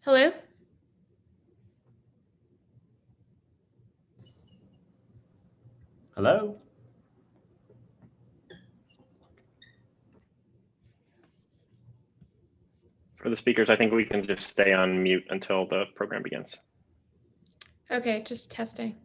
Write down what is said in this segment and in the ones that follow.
Hello? Hello? For the speakers, I think we can just stay on mute until the program begins. Okay, just testing.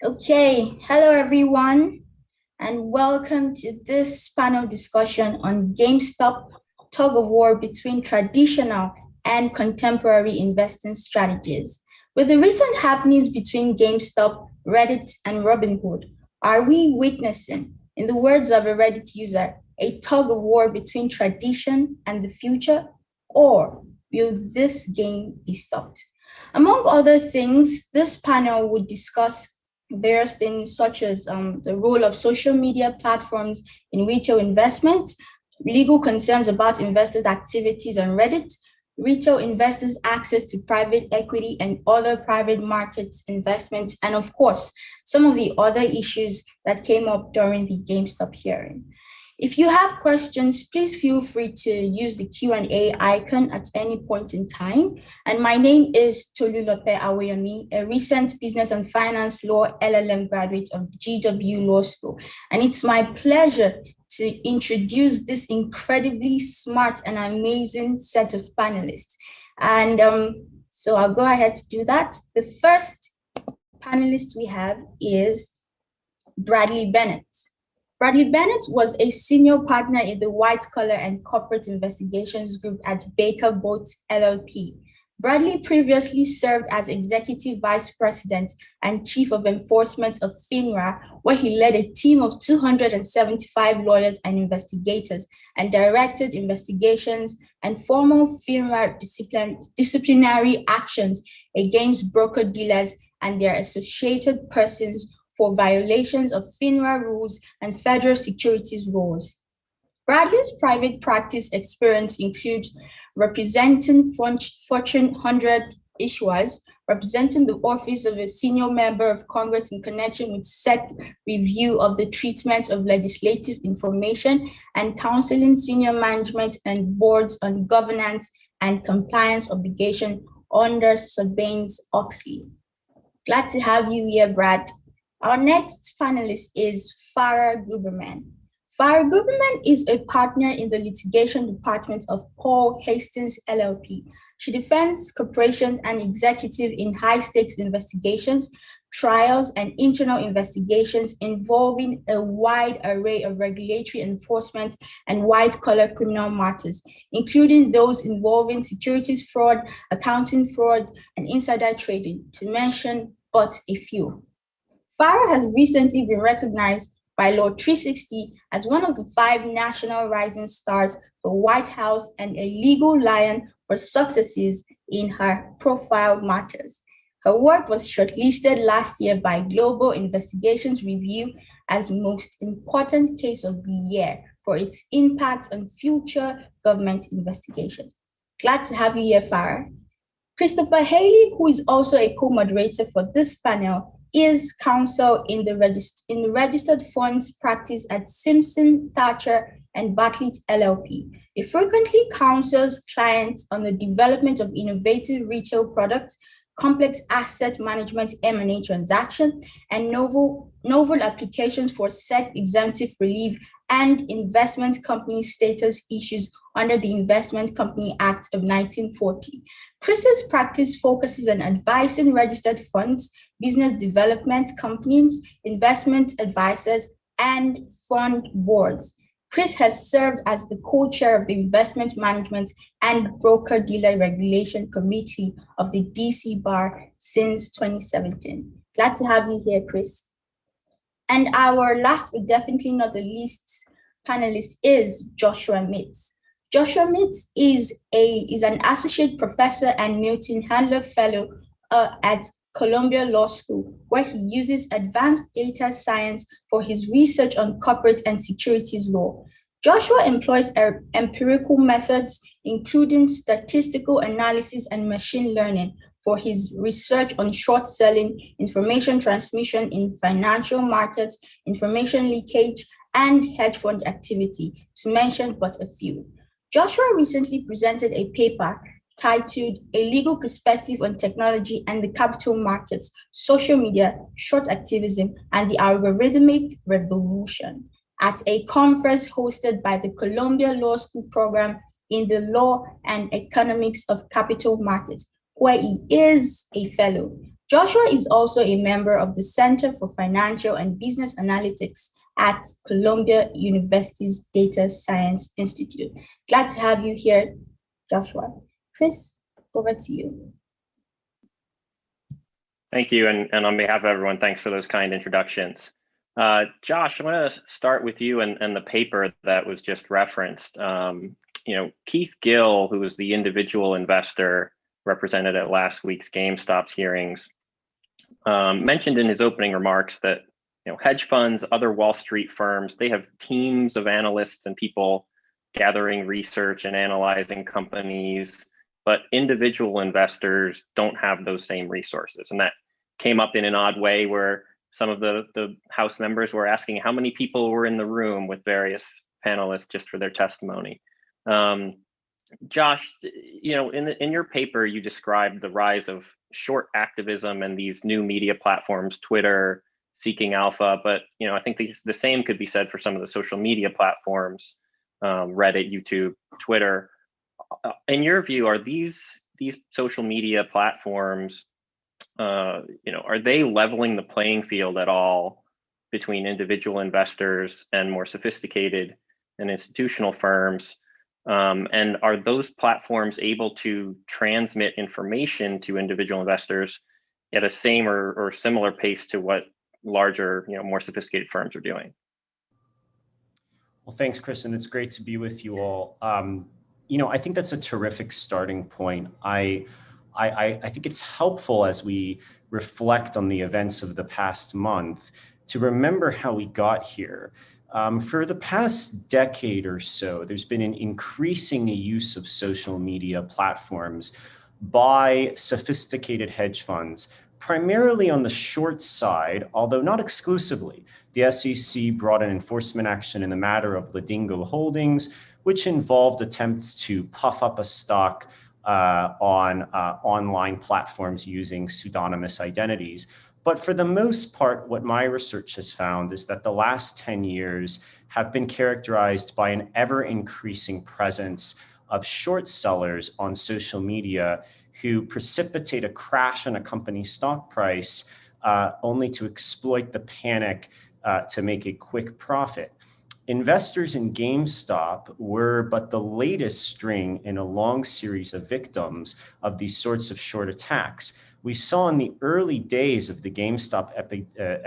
Okay, hello everyone, and welcome to this panel discussion on GameStop tug of war between traditional and contemporary investing strategies. With the recent happenings between GameStop, Reddit, and Robinhood, are we witnessing, in the words of a Reddit user, a tug of war between tradition and the future, or will this game be stopped? Among other things, this panel would discuss various things such as the role of social media platforms in retail investment, legal concerns about investors' activities on Reddit, retail investors' access to private equity and other private markets investments, and of course, some of the other issues that came up during the GameStop hearing. If you have questions, please feel free to use the Q&A icon at any point in time. And my name is Tolulope Awoyomi, a recent business and finance law LLM graduate of GW Law School. And it's my pleasure to introduce this incredibly smart and amazing set of panelists. And so I'll go ahead to do that. The first panelist we have is Bradley Bennett. Bradley Bennett was a senior partner in the White Collar and Corporate Investigations Group at Baker Botts LLP. Bradley previously served as Executive Vice President and Chief of Enforcement of FINRA, where he led a team of 275 lawyers and investigators and directed investigations and formal FINRA disciplinary actions against broker-dealers and their associated persons for violations of FINRA rules and federal securities laws. Bradley's private practice experience includes representing Fortune 100 issuers, representing the office of a senior member of Congress in connection with SEC review of the treatment of legislative information, and counseling senior management and boards on governance and compliance obligation under Sarbanes-Oxley. Glad to have you here, Brad. Our next panelist is Farah Guberman. Farah Guberman is a partner in the litigation department of Paul Hastings LLP. She defends corporations and executives in high-stakes investigations, trials, and internal investigations involving a wide array of regulatory enforcement and white-collar criminal matters, including those involving securities fraud, accounting fraud, and insider trading, to mention but a few. Farah has recently been recognized by Law 360 as one of the 5 national rising stars for White House and a legal lion for successes in her profile matters. Her work was shortlisted last year by Global Investigations Review as most important case of the year for its impact on future government investigations. Glad to have you here, Farah. Christopher Haley, who is also a co-moderator for this panel, is counsel in the registered funds practice at Simpson, Thatcher, and Bartlett LLP. He frequently counsels clients on the development of innovative retail products, complex asset management M&A transactions, and novel applications for SEC exemptive relief and investment company status issues under the Investment Company Act of 1940. Chris's practice focuses on advising registered funds, business development companies, investment advisors, and fund boards. Chris has served as the co-chair of the Investment Management and Broker-Dealer Regulation Committee of the DC Bar since 2017. Glad to have you here, Chris. And our last but definitely not the least panelist is Joshua Mitz. Joshua Mitz is an associate professor and Milton Handler Fellow at Columbia Law School, where he uses advanced data science for his research on corporate and securities law. Joshua employs empirical methods, including statistical analysis and machine learning, for his research on short selling, information transmission in financial markets, information leakage, and hedge fund activity, to mention but a few. Joshua recently presented a paper titled A Legal Perspective on Technology and the Capital Markets, Social Media, Short Activism, and the Algorithmic Revolution at a conference hosted by the Columbia Law School program in the Law and Economics of Capital Markets, where he is a fellow. Joshua is also a member of the Center for Financial and Business Analytics at Columbia University's Data Science Institute. Glad to have you here, Joshua. Chris, over to you. Thank you, and on behalf of everyone, thanks for those kind introductions. Josh, I want to start with you and the paper that was just referenced. Keith Gill, who was the individual investor represented at last week's GameStop hearings, mentioned in his opening remarks that hedge funds, other Wall Street firms, they have teams of analysts and people gathering research and analyzing companies, but individual investors don't have those same resources. And that came up in an odd way where some of the House members were asking how many people were in the room with various panelists just for their testimony. Josh, in your paper, you described the rise of short activism and these new media platforms, Twitter, Seeking Alpha, but I think the same could be said for some of the social media platforms, Reddit, YouTube, Twitter. In your view, are these social media platforms, are they leveling the playing field at all between individual investors and more sophisticated and institutional firms? And are those platforms able to transmit information to individual investors at a same or similar pace to what larger, more sophisticated firms are doing? Well, thanks, Chris, and it's great to be with you all. I think that's a terrific starting point. I think it's helpful as we reflect on the events of the past month to remember how we got here. For the past decade or so, there's been an increasing use of social media platforms by sophisticated hedge funds, primarily on the short side, although not exclusively. The SEC brought an enforcement action in the matter of Ladingo Holdings, which involved attempts to puff up a stock on online platforms using pseudonymous identities. But for the most part, what my research has found is that the last 10 years have been characterized by an ever-increasing presence of short sellers on social media who precipitate a crash in a company's stock price only to exploit the panic to make a quick profit. Investors in GameStop were but the latest string in a long series of victims of these sorts of short attacks. We saw in the early days of the GameStop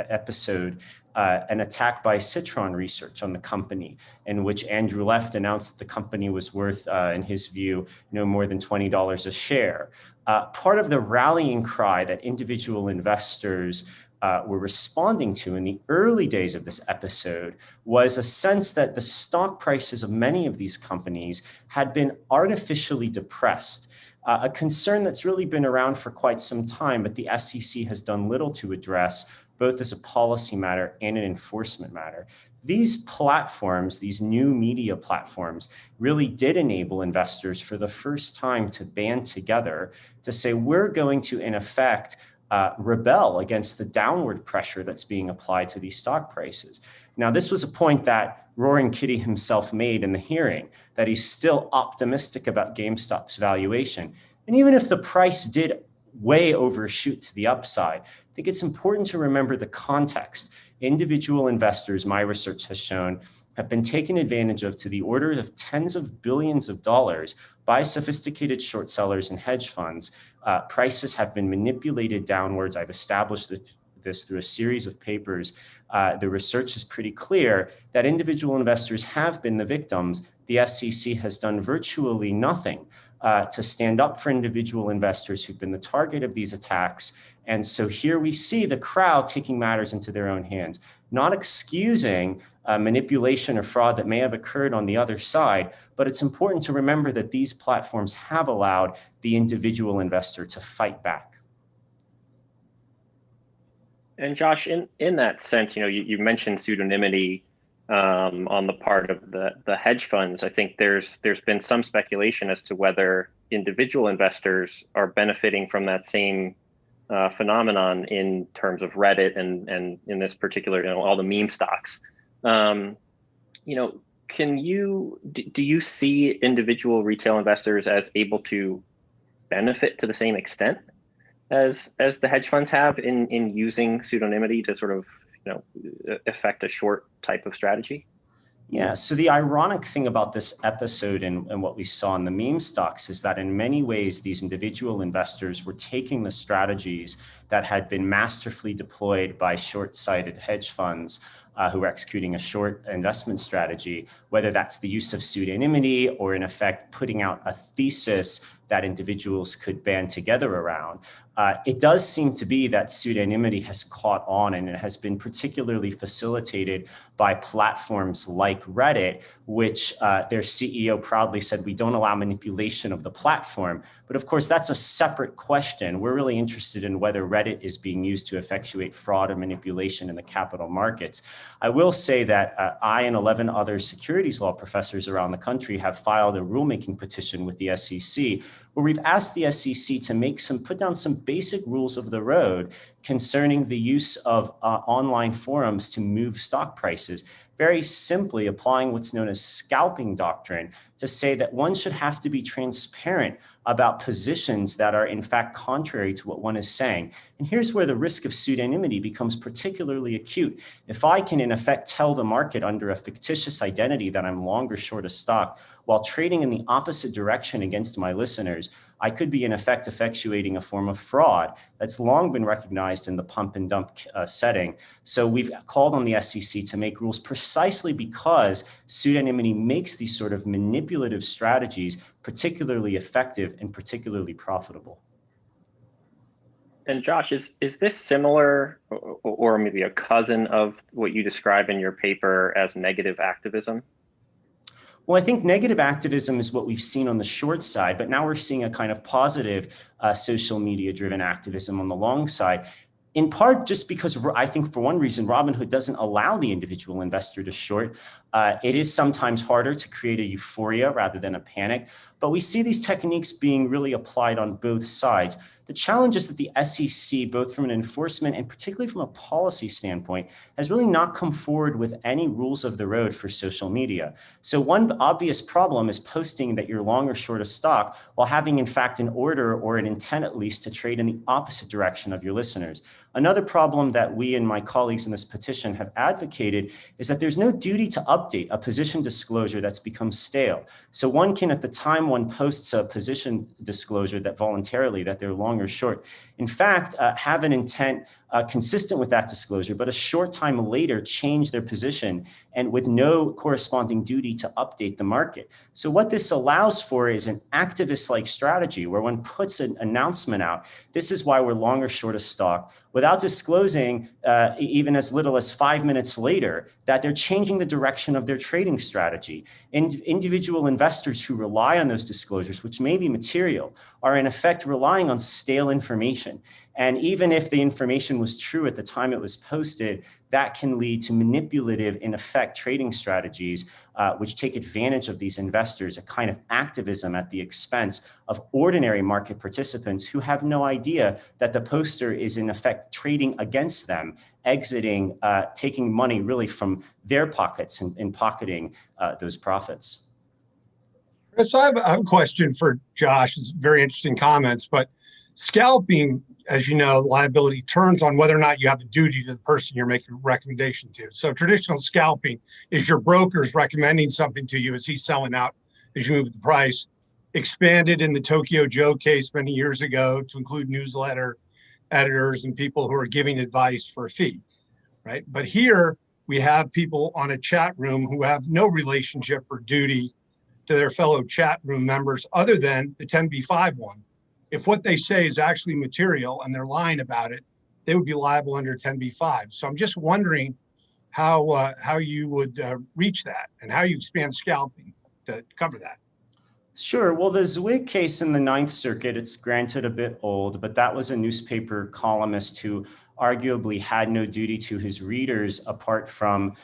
episode an attack by Citron Research on the company, in which Andrew Left announced that the company was worth, in his view, no more than $20 a share. Part of the rallying cry that individual investors were responding to in the early days of this episode was a sense that the stock prices of many of these companies had been artificially depressed. A concern that's really been around for quite some time, but the SEC has done little to address, both as a policy matter and an enforcement matter. These platforms, these new media platforms, really did enable investors for the first time to band together to say, we're going to, in effect, rebel against the downward pressure that's being applied to these stock prices. Now, this was a point that Roaring Kitty himself made in the hearing, that he's still optimistic about GameStop's valuation. And even if the price did way overshoot to the upside, I think it's important to remember the context. Individual investors, my research has shown, have been taken advantage of to the order of tens of billions of dollars by sophisticated short sellers and hedge funds. Prices have been manipulated downwards. I've established this through a series of papers. The research is pretty clear that individual investors have been the victims. The SEC has done virtually nothing to stand up for individual investors who've been the target of these attacks. And so here we see the crowd taking matters into their own hands, not excusing manipulation or fraud that may have occurred on the other side, but it's important to remember that these platforms have allowed the individual investor to fight back. And Josh, in that sense, you mentioned pseudonymity on the part of the hedge funds. I think there's been some speculation as to whether individual investors are benefiting from that same phenomenon in terms of Reddit and in this particular, all the meme stocks. Do you see individual retail investors as able to benefit to the same extent as the hedge funds have in using pseudonymity to sort of affect a short type of strategy? Yeah, so the ironic thing about this episode and what we saw in the meme stocks is that in many ways, these individual investors were taking the strategies that had been masterfully deployed by short-sighted hedge funds who were executing a short investment strategy, whether that's the use of pseudonymity or in effect putting out a thesis that individuals could band together around. It does seem to be that pseudonymity has caught on, and it has been particularly facilitated by platforms like Reddit, which their CEO proudly said, we don't allow manipulation of the platform. But of course, that's a separate question. We're really interested in whether Reddit is being used to effectuate fraud or manipulation in the capital markets. I will say that I and 11 other securities law professors around the country have filed a rulemaking petition with the SEC, where we've asked the SEC to put down some basic rules of the road concerning the use of online forums to move stock prices, very simply applying what's known as scalping doctrine to say that one should have to be transparent about positions that are in fact contrary to what one is saying. And here's where the risk of pseudonymity becomes particularly acute. If I can in effect tell the market under a fictitious identity that I'm long or short a stock while trading in the opposite direction against my listeners, I could be in effect effectuating a form of fraud that's long been recognized in the pump and dump setting. So we've called on the SEC to make rules precisely because pseudonymity makes these sort of manipulative strategies particularly effective and particularly profitable. And Josh, is this similar or maybe a cousin of what you describe in your paper as negative activism? Well, I think negative activism is what we've seen on the short side, but now we're seeing a kind of positive social media driven activism on the long side. In part, just because I think for one reason, Robinhood doesn't allow the individual investor to short. It is sometimes harder to create a euphoria rather than a panic, but we see these techniques being really applied on both sides. The challenge is that the SEC, both from an enforcement and particularly from a policy standpoint, has really not come forward with any rules of the road for social media. So one obvious problem is posting that you're long or short a stock while having in fact an order or an intent at least to trade in the opposite direction of your listeners. Another problem that we and my colleagues in this petition have advocated is that there's no duty to update a position disclosure that's become stale. So one can, at the time one posts a position disclosure that voluntarily that they're long or short, in fact, have an intent consistent with that disclosure, but a short time later change their position and with no corresponding duty to update the market. So what this allows for is an activist-like strategy where one puts an announcement out, this is why we're long or short a stock, without disclosing even as little as 5 minutes later that they're changing the direction of their trading strategy. And individual investors who rely on those disclosures, which may be material, are in effect relying on stale information. And even if the information was true at the time it was posted, that can lead to manipulative, in effect, trading strategies, which take advantage of these investors, a kind of activism at the expense of ordinary market participants who have no idea that the poster is, in effect, trading against them, exiting, taking money really from their pockets and pocketing those profits. Chris, I have a question for Josh. It's very interesting comments, but scalping, as you know, liability turns on whether or not you have a duty to the person you're making a recommendation to. So traditional scalping is your broker's recommending something to you as he's selling out as you move the price. Expanded in the Tokyo Joe case many years ago to include newsletter editors and people who are giving advice for a fee, right? But here we have people on a chat room who have no relationship or duty to their fellow chat room members other than the 10b5 one. If what they say is actually material and they're lying about it, they would be liable under 10b5. So I'm just wondering how you would reach that and how you expand scalping to cover that. Sure. Well, the Zwig case in the Ninth Circuit, it's granted a bit old, but that was a newspaper columnist who arguably had no duty to his readers apart from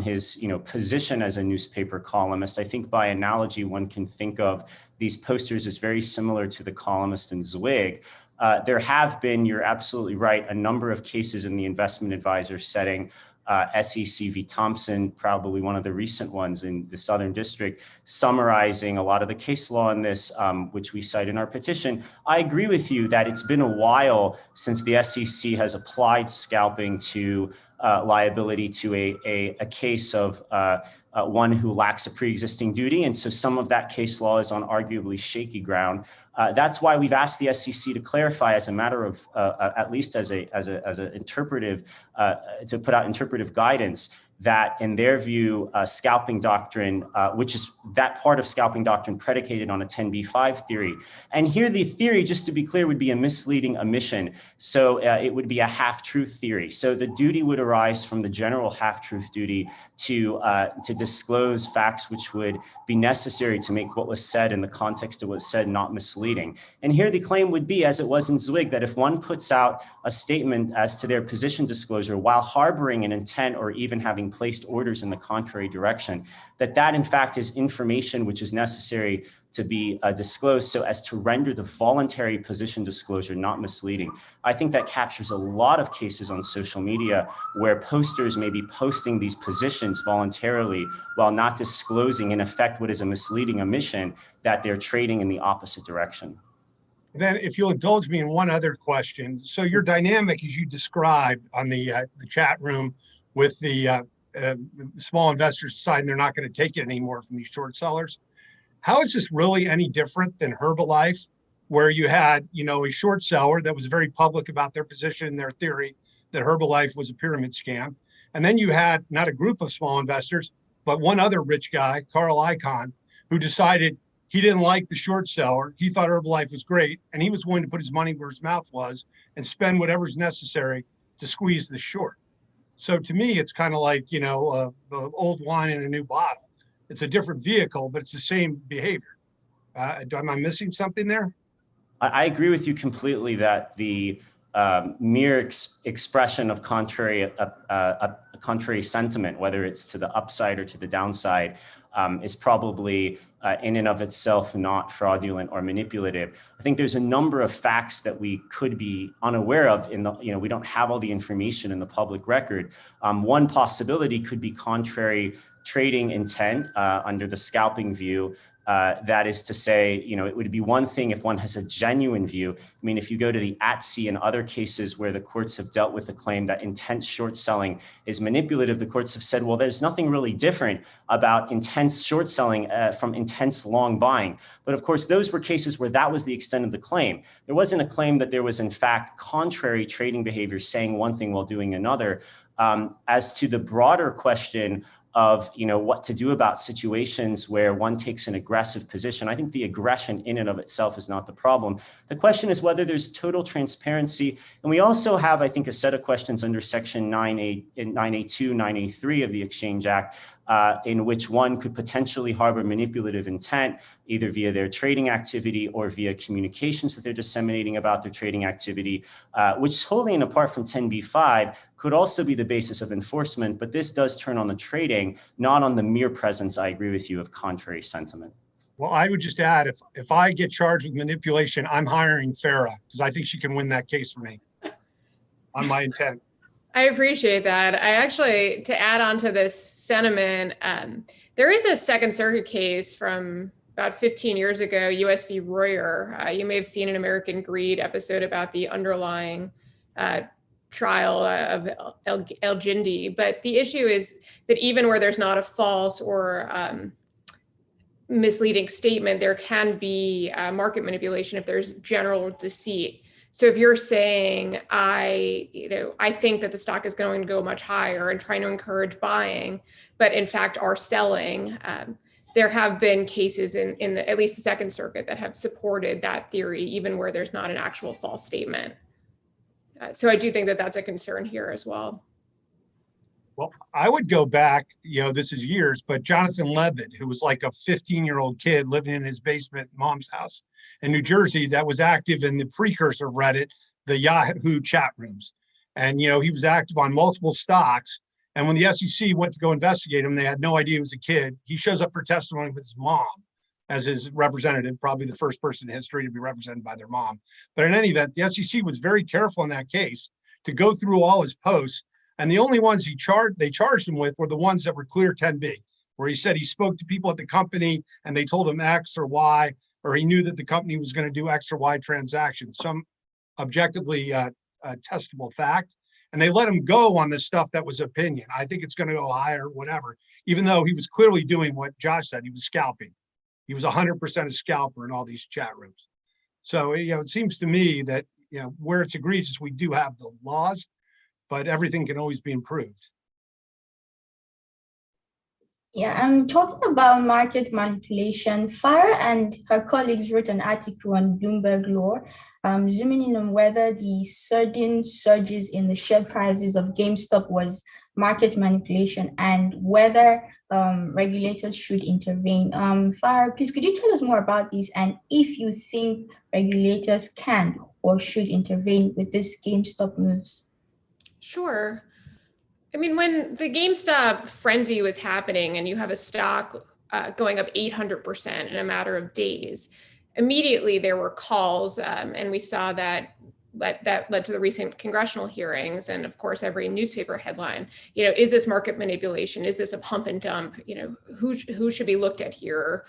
his position as a newspaper columnist. I think by analogy, one can think of these posters as very similar to the columnist in Zwig. There have been, you're absolutely right, a number of cases in the investment advisor setting, SEC v. Thompson, probably one of the recent ones in the Southern District, summarizing a lot of the case law in this, which we cite in our petition. I agree with you that it's been a while since the SEC has applied scalping to liability to a case of one who lacks a pre-existing duty. And so some of that case law is on arguably shaky ground. That's why we've asked the SEC to clarify as a matter of, at least as an interpretive, to put out interpretive guidance that in their view, scalping doctrine, which is that part of scalping doctrine predicated on a 10b5 theory. And here the theory, just to be clear, would be a misleading omission. So it would be a half-truth theory. So the duty would arise from the general half-truth duty to disclose facts which would be necessary to make what was said in the context of what was said not misleading. And here the claim would be, as it was in Zwig, that if one puts out a statement as to their position disclosure while harboring an intent or even having having placed orders in the contrary direction, that in fact is information which is necessary to be disclosed so as to render the voluntary position disclosure not misleading. I think that captures a lot of cases on social media where posters may be posting these positions voluntarily while not disclosing in effect what is a misleading omission that they're trading in the opposite direction. Then if you'll indulge me in one other question. So your dynamic as you described on the chat room with the small investors deciding they're not going to take it anymore from these short sellers, how is this really any different than Herbalife, where you had, a short seller that was very public about their position and their theory that Herbalife was a pyramid scam. And then you had not a group of small investors, but one other rich guy, Carl Icahn, who decided he didn't like the short seller. He thought Herbalife was great, and he was willing to put his money where his mouth was and spend whatever's necessary to squeeze the short. So to me, it's kind of like, the old wine in a new bottle. It's a different vehicle, but it's the same behavior. Am I missing something there? I agree with you completely that the mere expression of contrary sentiment, whether it's to the upside or to the downside, is probably in and of itself not fraudulent or manipulative. I think there's a number of facts that we could be unaware of we don't have all the information in the public record. One possibility could be contrary trading intent under the scalping view. That is to say, it would be one thing if one has a genuine view. I mean, if you go to the ATSI and other cases where the courts have dealt with the claim that intense short selling is manipulative, the courts have said, well, there's nothing really different about intense short selling from intense long buying. But of course, those were cases where that was the extent of the claim. There wasn't a claim that there was, in fact, contrary trading behavior saying one thing while doing another. As to the broader question of what to do about situations where one takes an aggressive position, I think the aggression in and of itself is not the problem. The question is whether there's total transparency. And we also have, I think, a set of questions under Section 9A2, 9A3 of the Exchange Act, in which one could potentially harbor manipulative intent, either via their trading activity or via communications that they're disseminating about their trading activity, which wholly and apart from 10b-5 could also be the basis of enforcement. But this does turn on the trading, not on the mere presence, I agree with you, of contrary sentiment. Well, I would just add, if I get charged with manipulation, I'm hiring Farah because I think she can win that case for me on my intent. I appreciate that. I actually, to add on to this sentiment, there is a Second Circuit case from about 15 years ago, US v. Royer. You may have seen an American Greed episode about the underlying trial of El Jindy. But the issue is that even where there's not a false or misleading statement, there can be market manipulation if there's general deceit. So if you're saying, I think that the stock is going to go much higher and trying to encourage buying, but in fact are selling, there have been cases in at least the Second Circuit that have supported that theory, even where there's not an actual false statement. So I do think that that's a concern here as well. Well, I would go back, this is years, but Jonathan Levitt, who was like a 15-year-old kid living in his basement at mom's house in New Jersey that was active in the precursor of Reddit, the Yahoo chat rooms. And, he was active on multiple stocks. And when the SEC went to go investigate him, they had no idea he was a kid. He shows up for testimony with his mom as his representative, probably the first person in history to be represented by their mom. But in any event, the SEC was very careful in that case to go through all his posts. And the only ones they charged him with were the ones that were clear 10B, where he said he spoke to people at the company and they told him X or Y, or he knew that the company was going to do X or Y transactions, some objectively testable fact. And they let him go on the stuff that was opinion. I think it's going to go higher, whatever, even though he was clearly doing what Josh said, he was scalping. He was 100% a scalper in all these chat rooms. So, it seems to me that, where it's egregious, we do have the laws, but everything can always be improved. Yeah, I'm talking about market manipulation. Farah and her colleagues wrote an article on Bloomberg Law, zooming in on whether the sudden surges in the share prices of GameStop was market manipulation and whether regulators should intervene. Farah, please, could you tell us more about this and if you think regulators can or should intervene with these GameStop moves? Sure. I mean, when the GameStop frenzy was happening and you have a stock going up 800% in a matter of days, immediately there were calls, and we saw that led to the recent congressional hearings, and of course every newspaper headline. Is this market manipulation? Is this a pump and dump? Who should be looked at here?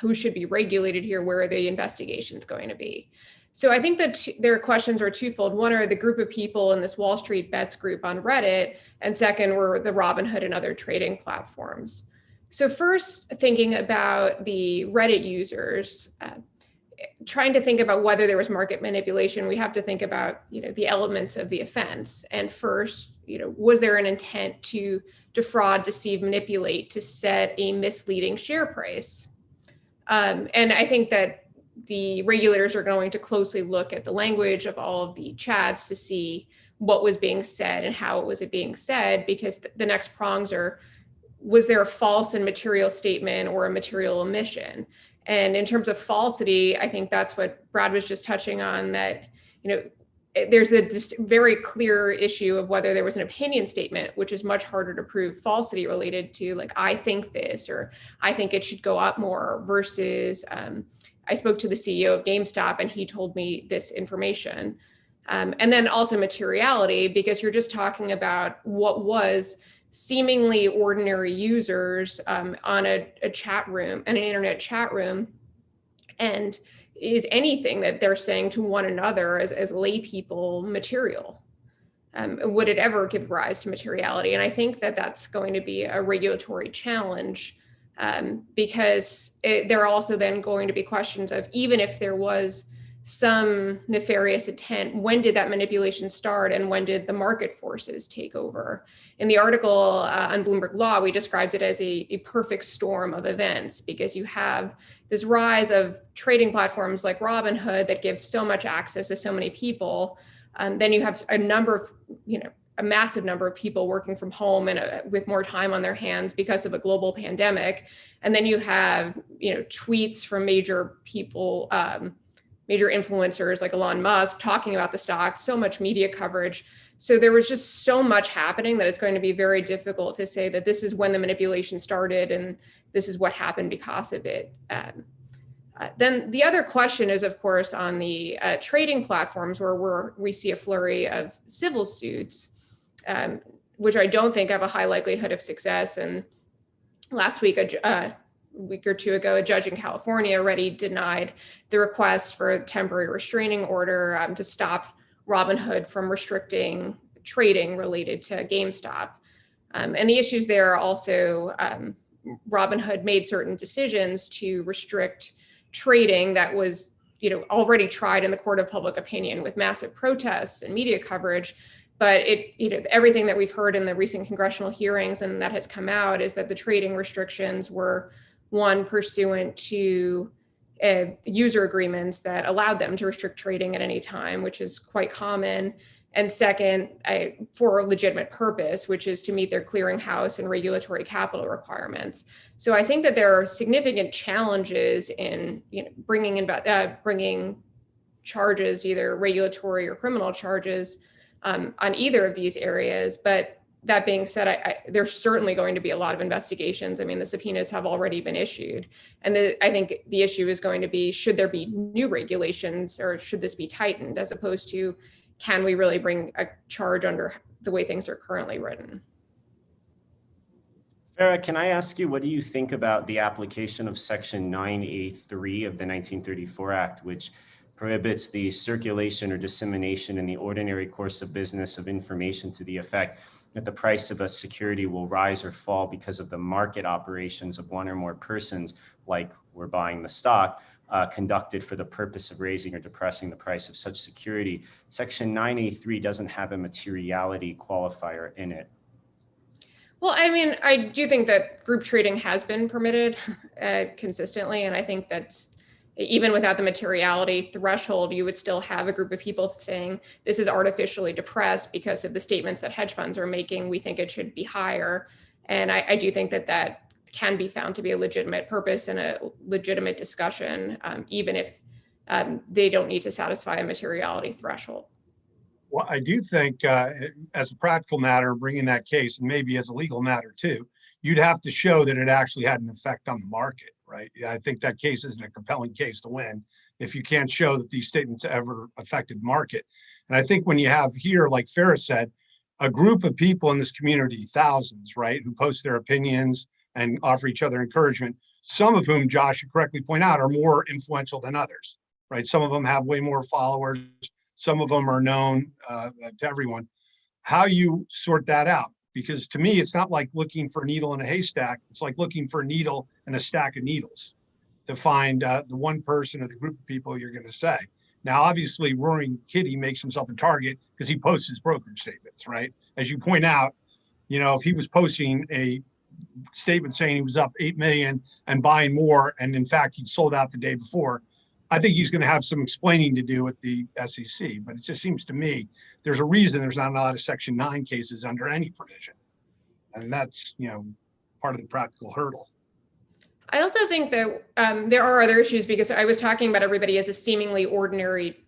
Who should be regulated here? Where are the investigations going to be? So I think that their questions are twofold. One are the group of people in this Wall Street Bets group on Reddit, and second were the Robinhood and other trading platforms. So first, thinking about the Reddit users, trying to think about whether there was market manipulation, we have to think about the elements of the offense. And first, was there an intent to defraud, deceive, manipulate to set a misleading share price? And I think that the regulators are going to closely look at the language of all of the chats to see what was being said and how it was being said, because the next prongs are, was there a false and material statement or a material omission? And in terms of falsity, I think that's what Brad was just touching on, that there's a just very clear issue of whether there was an opinion statement, which is much harder to prove falsity related to, like, I think this, or I think it should go up more, versus I spoke to the CEO of GameStop and he told me this information. And then also materiality, because you're just talking about what was seemingly ordinary users on a chat room, an internet chat room, and is anything that they're saying to one another as lay people material? Would it ever give rise to materiality? And I think that that's going to be a regulatory challenge, because there are also then going to be questions of, even if there was some nefarious intent, when did that manipulation start and when did the market forces take over? In the article on Bloomberg Law, we described it as a perfect storm of events, because you have this rise of trading platforms like Robinhood that gives so much access to so many people. Then you have a massive number of people working from home and with more time on their hands because of a global pandemic. And then you have, tweets from major people, major influencers like Elon Musk talking about the stock, so much media coverage. So there was just so much happening that it's going to be very difficult to say that this is when the manipulation started and this is what happened because of it. Then the other question is, of course, on the trading platforms where we see a flurry of civil suits, which I don't think have a high likelihood of success. And last week, a week or two ago, a judge in California already denied the request for a temporary restraining order to stop Robinhood from restricting trading related to GameStop. And the issues there are also, Robinhood made certain decisions to restrict trading that was already tried in the court of public opinion with massive protests and media coverage. But everything that we've heard in the recent congressional hearings and that has come out is that the trading restrictions were, one, pursuant to user agreements that allowed them to restrict trading at any time, which is quite common. And second, for a legitimate purpose, which is to meet their clearinghouse and regulatory capital requirements. So I think that there are significant challenges in bringing charges, either regulatory or criminal charges, on either of these areas. But that being said, there's certainly going to be a lot of investigations. I mean, the subpoenas have already been issued. And I think the issue is going to be, should there be new regulations, or should this be tightened, as opposed to, can we really bring a charge under the way things are currently written? Farah, can I ask you, what do you think about the application of Section 9A3 of the 1934 Act, which prohibits the circulation or dissemination in the ordinary course of business of information to the effect that the price of a security will rise or fall because of the market operations of one or more persons, like we're buying the stock, conducted for the purpose of raising or depressing the price of such security? Section 9A3 doesn't have a materiality qualifier in it. Well, I mean, I do think that group trading has been permitted consistently. And I think that's, even without the materiality threshold, you would still have a group of people saying this is artificially depressed because of the statements that hedge funds are making. We think it should be higher. And I do think that that can be found to be a legitimate purpose and a legitimate discussion, even if they don't need to satisfy a materiality threshold. Well, I do think as a practical matter, bringing that case, and maybe as a legal matter too, you'd have to show that it actually had an effect on the market, right? I think that case isn't a compelling case to win if you can't show that these statements ever affected the market. And I think when you have here, like Farah said, a group of people in this community, thousands, right, who post their opinions and offer each other encouragement, some of whom, Josh, you correctly point out, are more influential than others, right? Some of them have way more followers. Some of them are known to everyone. How you sort that out? Because to me, it's not like looking for a needle in a haystack. It's like looking for a needle in a stack of needles to find the one person or the group of people you're going to say. Now, obviously, Roaring Kitty makes himself a target because he posts his brokerage statements, right? As you point out, if he was posting a statement saying he was up 8 million and buying more, and in fact, he'd sold out the day before, I think he's going to have some explaining to do with the SEC, but it just seems to me there's a reason there's not a lot of Section 9 cases under any provision. And that's, part of the practical hurdle. I also think that there are other issues, because I was talking about everybody as a seemingly ordinary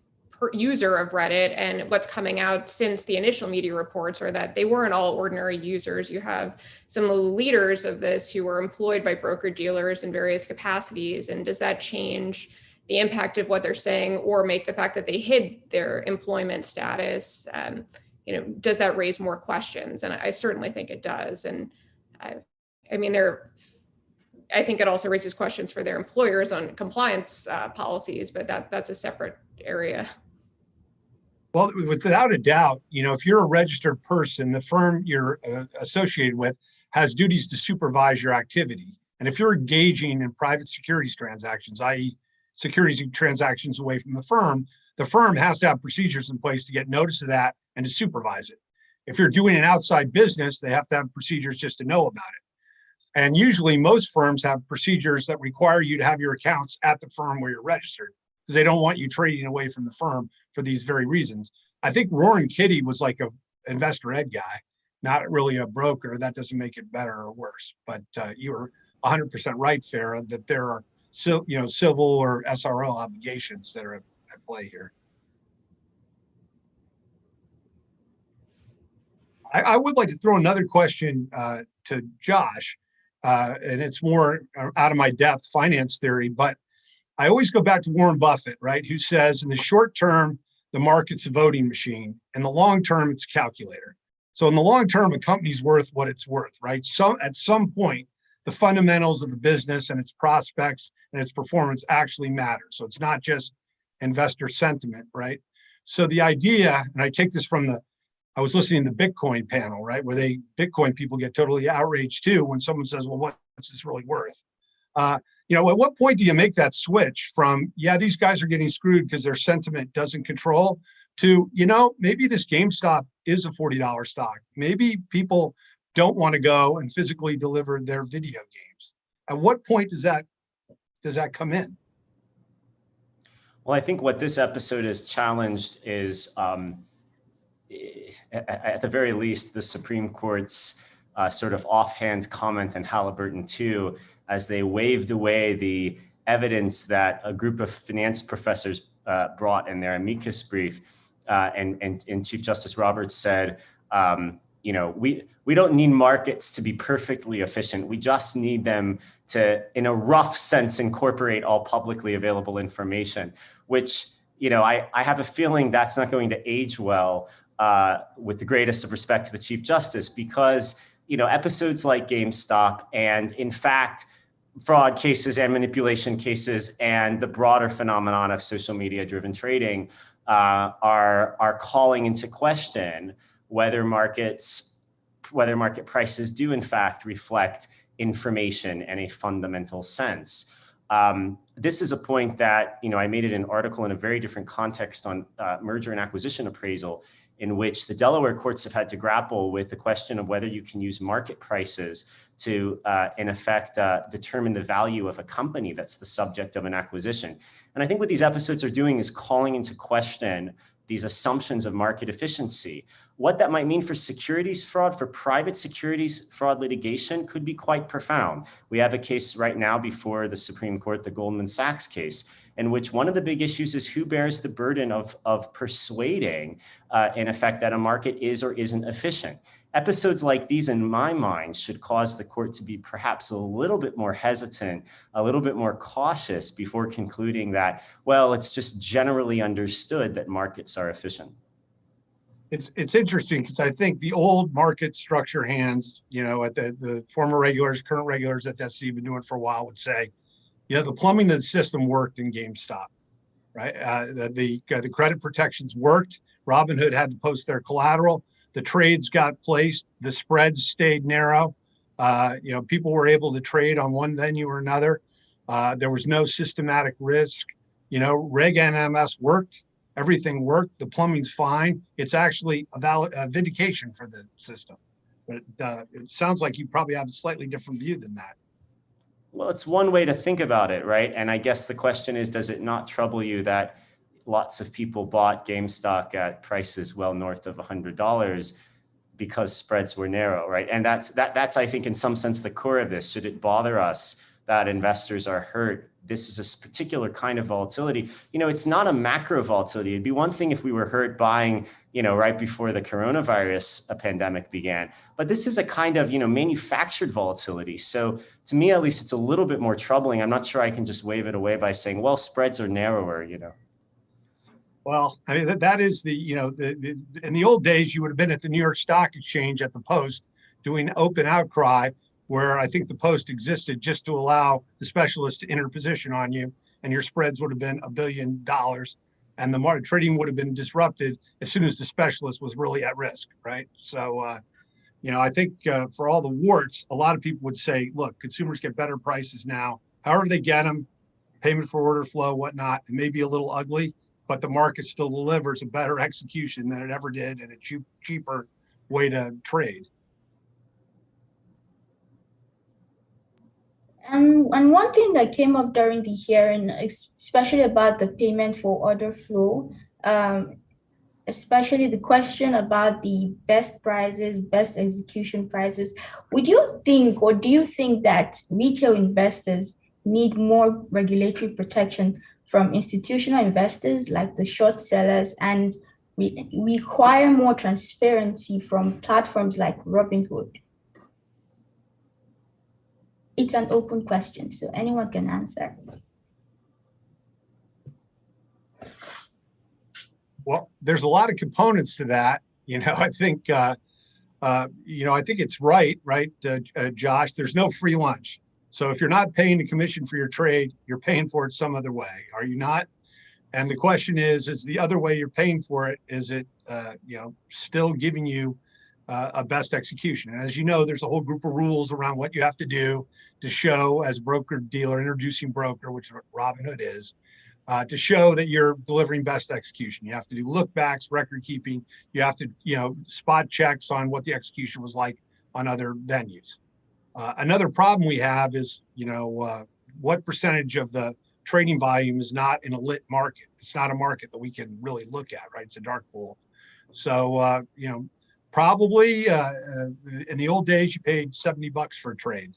user of Reddit, and what's coming out since the initial media reports are that they weren't all ordinary users. You have some of the leaders of this who were employed by broker dealers in various capacities, and does that change the impact of what they're saying, or make the fact that they hid their employment status, does that raise more questions? And I certainly think it does. And I think it also raises questions for their employers on compliance policies, but that's a separate area. Well, without a doubt, if you're a registered person, the firm you're associated with has duties to supervise your activity. And if you're engaging in private securities transactions, i.e., securities transactions away from the firm has to have procedures in place to get notice of that and to supervise it. If you're doing an outside business, they have to have procedures just to know about it. And usually most firms have procedures that require you to have your accounts at the firm where you're registered, because they don't want you trading away from the firm for these very reasons. I think Roaring Kitty was like a investor ed guy, not really a broker. That doesn't make it better or worse. But you were 100% right, Farah, that there are civil or SRO obligations that are at play here. I would like to throw another question to Josh, and it's more out of my depth finance theory, but I always go back to Warren Buffett, right? Who says in the short term, the market's a voting machine. In the long term, it's a calculator. So in the long term, a company's worth what it's worth, right? So at some point, the fundamentals of the business and its prospects and its performance actually matter. So it's not just investor sentiment, right? So the idea, and I take this from I was listening to the Bitcoin panel, right? Where Bitcoin people get totally outraged too when someone says, well, what's this really worth? At what point do you make that switch from, yeah, these guys are getting screwed because their sentiment doesn't control, to, maybe this GameStop is a $40 stock. Maybe people don't want to go and physically deliver their video games. At what point does that come in? Well, I think what this episode has challenged is, at the very least, the Supreme Court's sort of offhand comment in Halliburton 2, as they waved away the evidence that a group of finance professors brought in their amicus brief, and Chief Justice Roberts said, we don't need markets to be perfectly efficient. We just need them to, in a rough sense, incorporate all publicly available information, which, I have a feeling that's not going to age well with the greatest of respect to the Chief Justice, because, episodes like GameStop and, in fact, fraud cases and manipulation cases and the broader phenomenon of social media driven trading are calling into question whether market prices do in fact reflect information in a fundamental sense. This is a point that, I made it an article in a very different context on merger and acquisition appraisal, in which the Delaware courts have had to grapple with the question of whether you can use market prices to, in effect, determine the value of a company that's the subject of an acquisition. And I think what these episodes are doing is calling into question these assumptions of market efficiency. What that might mean for securities fraud, for private securities fraud litigation, could be quite profound. We have a case right now before the Supreme Court, the Goldman Sachs case, in which one of the big issues is who bears the burden of persuading, in effect, that a market is or isn't efficient. Episodes like these, in my mind, should cause the court to be perhaps a little bit more hesitant, a little bit more cautious before concluding that, well, it's just generally understood that markets are efficient. It's interesting because I think the old market structure hands, at the former regulators, current regulators at the SEC have been doing for a while would say, the plumbing of the system worked in GameStop, right? The credit protections worked. Robinhood had to post their collateral. The trades got placed. The spreads stayed narrow. People were able to trade on one venue or another. There was no systematic risk. Reg NMS worked. Everything worked. The plumbing's fine. It's actually a vindication for the system. But it sounds like you probably have a slightly different view than that. Well, it's one way to think about it, right? And I guess the question is, does it not trouble you that lots of people bought GameStop at prices well north of $100 because spreads were narrow, right? And that's I think, in some sense, the core of this. Should it bother us that investors are hurt? This is a particular kind of volatility. It's not a macro volatility. It'd be one thing if we were hurt buying, right before the coronavirus pandemic began. But this is a kind of, manufactured volatility. So to me, at least, it's a little bit more troubling. I'm not sure I can just wave it away by saying, well, spreads are narrower, Well, I mean, that is in the old days, you would have been at the New York Stock Exchange at the Post doing open outcry, where I think the Post existed just to allow the specialists to enter position on you, and your spreads would have been $1 billion, and the market trading would have been disrupted as soon as the specialist was really at risk, right? So, I think for all the warts, a lot of people would say, look, consumers get better prices now, however they get them, payment for order flow, whatnot. It may be a little ugly, but the market still delivers a better execution than it ever did and a cheaper way to trade. And one thing that came up during the hearing, especially about the payment for order flow, especially the question about the best prices, best execution prices. Would you think, or do you think that retail investors need more regulatory protection from institutional investors like the short sellers, and require more transparency from platforms like Robinhood? It's an open question, so anyone can answer. Well, there's a lot of components to that. I think, I think it's right, Josh. There's no free lunch. So if you're not paying a commission for your trade, you're paying for it some other way, are you not? And the question is the other way you're paying for it, is it, still giving you a best execution? And as you know, there's a whole group of rules around what you have to do to show as broker dealer, introducing broker, which Robinhood is, to show that you're delivering best execution. You have to do look backs, record keeping. You have to, spot checks on what the execution was like on other venues. Another problem we have is, what percentage of the trading volume is not in a lit market? It's not a market that we can really look at, right? It's a dark pool. So, probably in the old days, you paid $70 for a trade,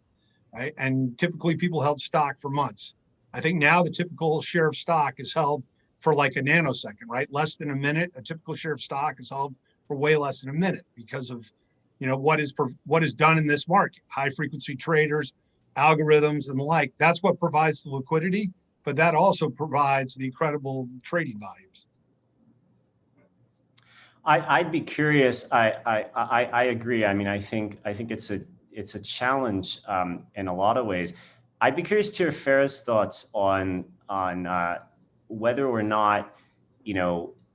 right? And typically people held stock for months. I think now the typical share of stock is held for like a nanosecond, right? Less than a minute. A typical share of stock is held for way less than a minute because of, what is done in this market. High frequency traders, algorithms, and the like. That's what provides the liquidity, but that also provides the incredible trading volumes. I'd be curious. I agree. I mean, I think it's a challenge in a lot of ways. I'd be curious to hear Farah's thoughts on whether or not,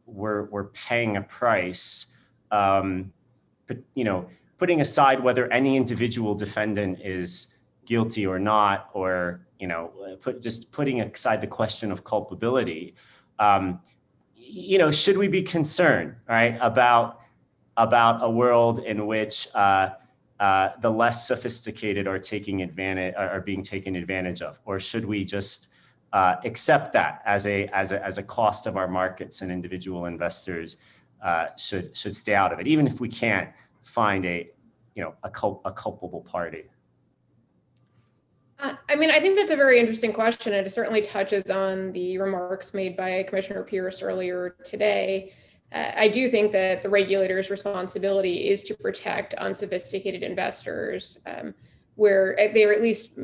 we're paying a price. But, putting aside whether any individual defendant is guilty or not, or, putting aside the question of culpability, should we be concerned, right, about a world in which the less sophisticated are being taken advantage of, or should we just accept that as a cost of our markets, and individual investors should stay out of it, even if we can't find a culpable party? I mean, I think that's a very interesting question, and it certainly touches on the remarks made by Commissioner Pierce earlier today. I do think that the regulator's responsibility is to protect unsophisticated investors, where they are at least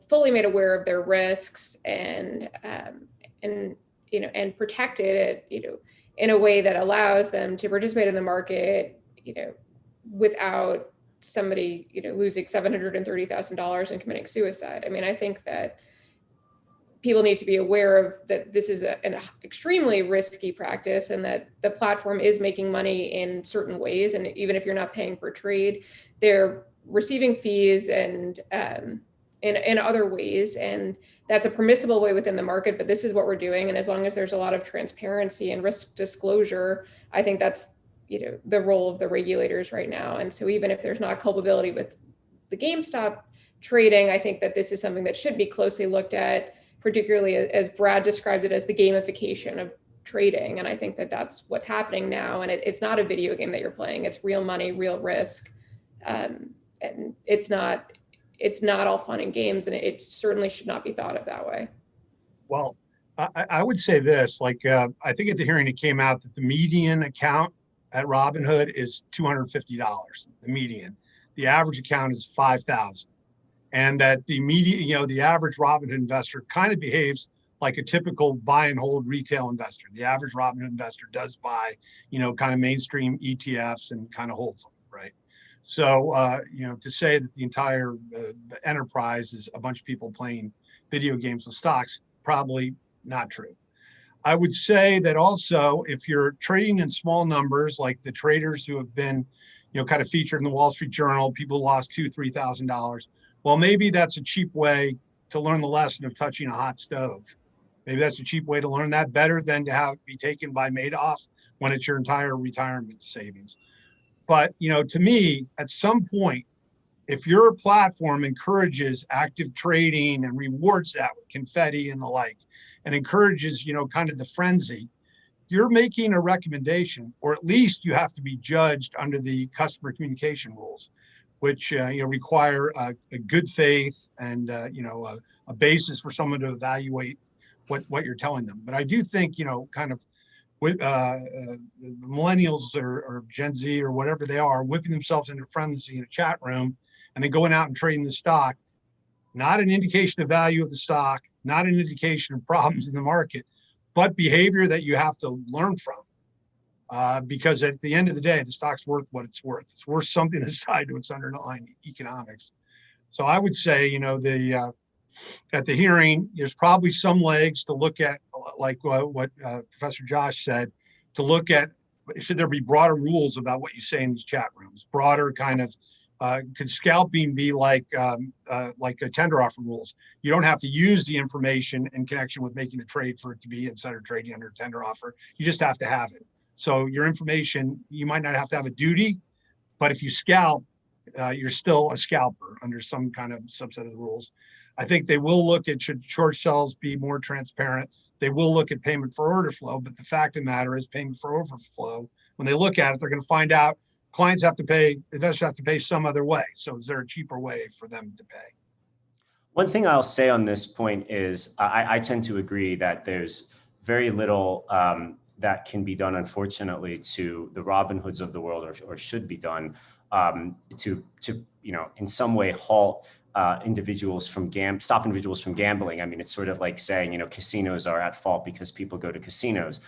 fully made aware of their risks, and and protected it, in a way that allows them to participate in the market, without somebody, losing $730,000 and committing suicide. I mean, I think that people need to be aware of that this is an extremely risky practice, and that the platform is making money in certain ways. And even if you're not paying per trade, they're receiving fees and in other ways. And that's a permissible way within the market, but this is what we're doing. And as long as there's a lot of transparency and risk disclosure, I think that's the role of the regulators right now. And so even if there's not culpability with the GameStop trading, I think that this is something that should be closely looked at, particularly as Brad describes it, as the gamification of trading. And I think that that's what's happening now. And it's not a video game that you're playing. It's real money, real risk. And it's not all fun and games. And it certainly should not be thought of that way. Well, I would say this, I think at the hearing it came out that the median account at Robinhood is $250, the median. The average account is $5,000. And that the median, the average Robinhood investor kind of behaves like a typical buy and hold retail investor. The average Robinhood investor does buy, kind of mainstream ETFs and kind of holds them, right? So, to say that the entire the enterprise is a bunch of people playing video games with stocks, probably not true. I would say that also, if you're trading in small numbers, like the traders who have been, kind of featured in the Wall Street Journal, people lost $2,000-$3,000. Well, maybe that's a cheap way to learn the lesson of touching a hot stove. Maybe that's a cheap way to learn that, better than to be taken by Madoff when it's your entire retirement savings. But, to me, at some point, if your platform encourages active trading and rewards that with confetti and the like, and encourages, kind of the frenzy, you're making a recommendation, or at least you have to be judged under the customer communication rules, which require a good faith and a basis for someone to evaluate what you're telling them. But I do think kind of with millennials or Gen Z or whatever they are, whipping themselves into frenzy in a chat room and then going out and trading the stock, not an indication of value of the stock, not an indication of problems in the market, but behavior that you have to learn from. Because at the end of the day, the stock's worth what it's worth. It's worth something that's tied to its underlying economics. So I would say, at the hearing, there's probably some legs to look at, like what Professor Josh said, to look at, should there be broader rules about what you say in these chat rooms? Broader kind of, could scalping be like a tender offer rules? You don't have to use the information in connection with making a trade for it to be insider trading under a tender offer. You just have to have it. So your information, you might not have to have a duty, but if you scalp, you're still a scalper under some kind of subset of the rules. I think they will look at, should short sales be more transparent? They will look at payment for order flow, but the fact of the matter is payment for overflow, when they look at it, they're going to find out clients have to pay, investors have to pay some other way. So is there a cheaper way for them to pay? One thing I'll say on this point is I tend to agree that there's very little that can be done, unfortunately, to the Robinhoods of the world, or should be done to in some way halt individuals from stop individuals from gambling. I mean, it's sort of like saying, casinos are at fault because people go to casinos.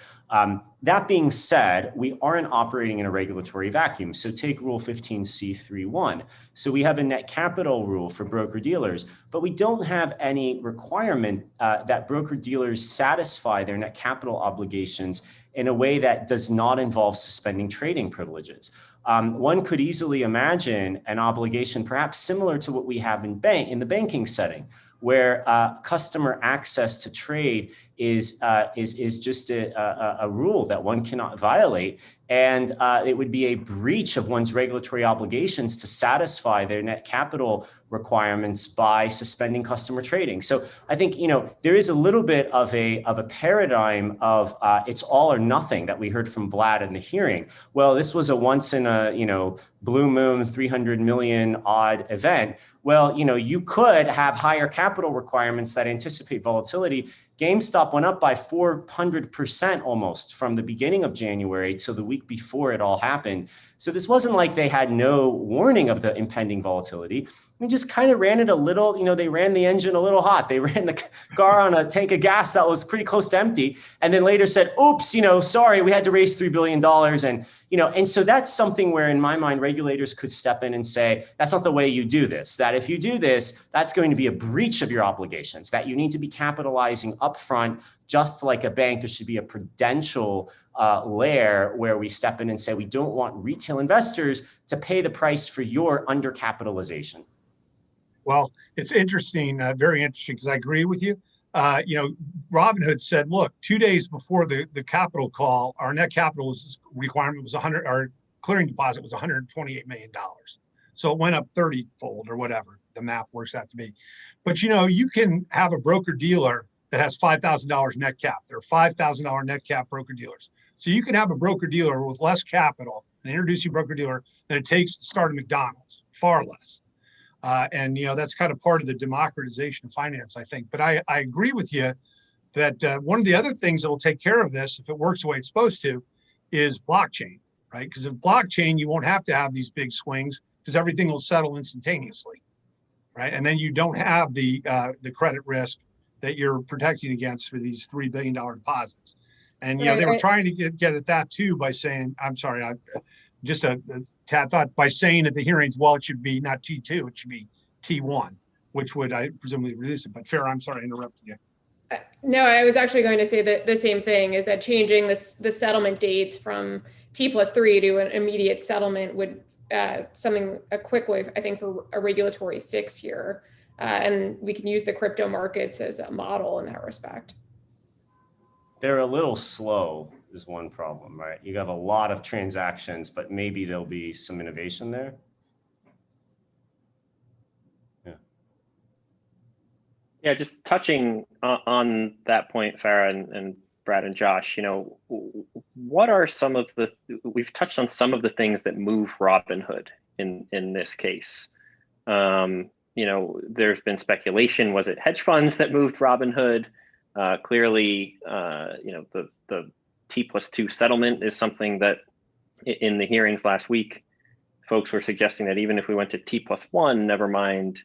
That being said, we aren't operating in a regulatory vacuum. So take Rule 15C3.1. So we have a net capital rule for broker-dealers, but we don't have any requirement that broker-dealers satisfy their net capital obligations in a way that does not involve suspending trading privileges. One could easily imagine an obligation perhaps similar to what we have in the banking setting, where customer access to trade is just a rule that one cannot violate. And it would be a breach of one's regulatory obligations to satisfy their net capital requirements by suspending customer trading. So I think, there is a little bit of a paradigm of it's all or nothing that we heard from Vlad in the hearing. Well, this was a once in a, blue moon, 300 million odd event. Well, you could have higher capital requirements that anticipate volatility. GameStop went up by 400% almost from the beginning of January till the week before it all happened. So this wasn't like they had no warning of the impending volatility. We just kind of ran it a little, they ran the engine a little hot. They ran the car on a tank of gas that was pretty close to empty. And then later said, oops, sorry, we had to raise $3 billion. And so that's something where in my mind, regulators could step in and say, that's not the way you do this, that if you do this, that's going to be a breach of your obligations, that you need to be capitalizing upfront, just like a bank. There should be a prudential layer where we step in and say, we don't want retail investors to pay the price for your undercapitalization. Well, it's interesting, very interesting, because I agree with you. Robinhood said, look, 2 days before the capital call, our net capital requirement was 100, our clearing deposit was $128 million. So it went up 30-fold or whatever the math works out to be. But, you can have a broker dealer that has $5,000 net cap. There are $5,000 net cap broker dealers. So you can have a broker dealer with less capital, an introducing broker dealer, than it takes to start a McDonald's, far less. And that's kind of part of the democratization of finance, I think. But I agree with you that one of the other things that will take care of this, if it works the way it's supposed to, is blockchain, right? Because if blockchain, you won't have to have these big swings because everything will settle instantaneously, right? And then you don't have the credit risk that you're protecting against for these $3 billion deposits. And they were trying to get at that too by saying, I'm sorry, I thought by saying at the hearings, well, it should be not T2, it should be T1, which would, I presumably, reduce it. But Farah, I'm sorry, I interrupted you. No, I was actually going to say that the same thing, is that changing the settlement dates from T+3 to an immediate settlement would a quick way, I think, for a regulatory fix here. And we can use the crypto markets as a model in that respect. They're a little slow is one problem, right? You have a lot of transactions, but maybe there'll be some innovation there. Yeah, just touching on that point, Farah and Brad and Josh, what are some of we've touched on some of the things that move Robinhood in this case. There's been speculation, was it hedge funds that moved Robinhood? Clearly, the T+2 settlement is something that in the hearings last week, folks were suggesting that even if we went to T+1, never mind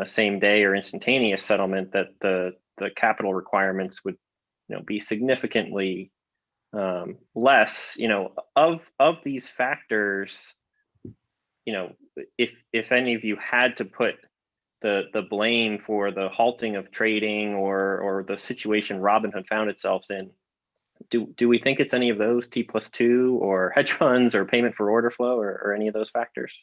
same day or instantaneous settlement, that the capital requirements would be significantly less. Of these factors, if any of you had to put the blame for the halting of trading or the situation Robinhood found itself in, do we think it's any of those, T+2 or hedge funds or payment for order flow or any of those factors?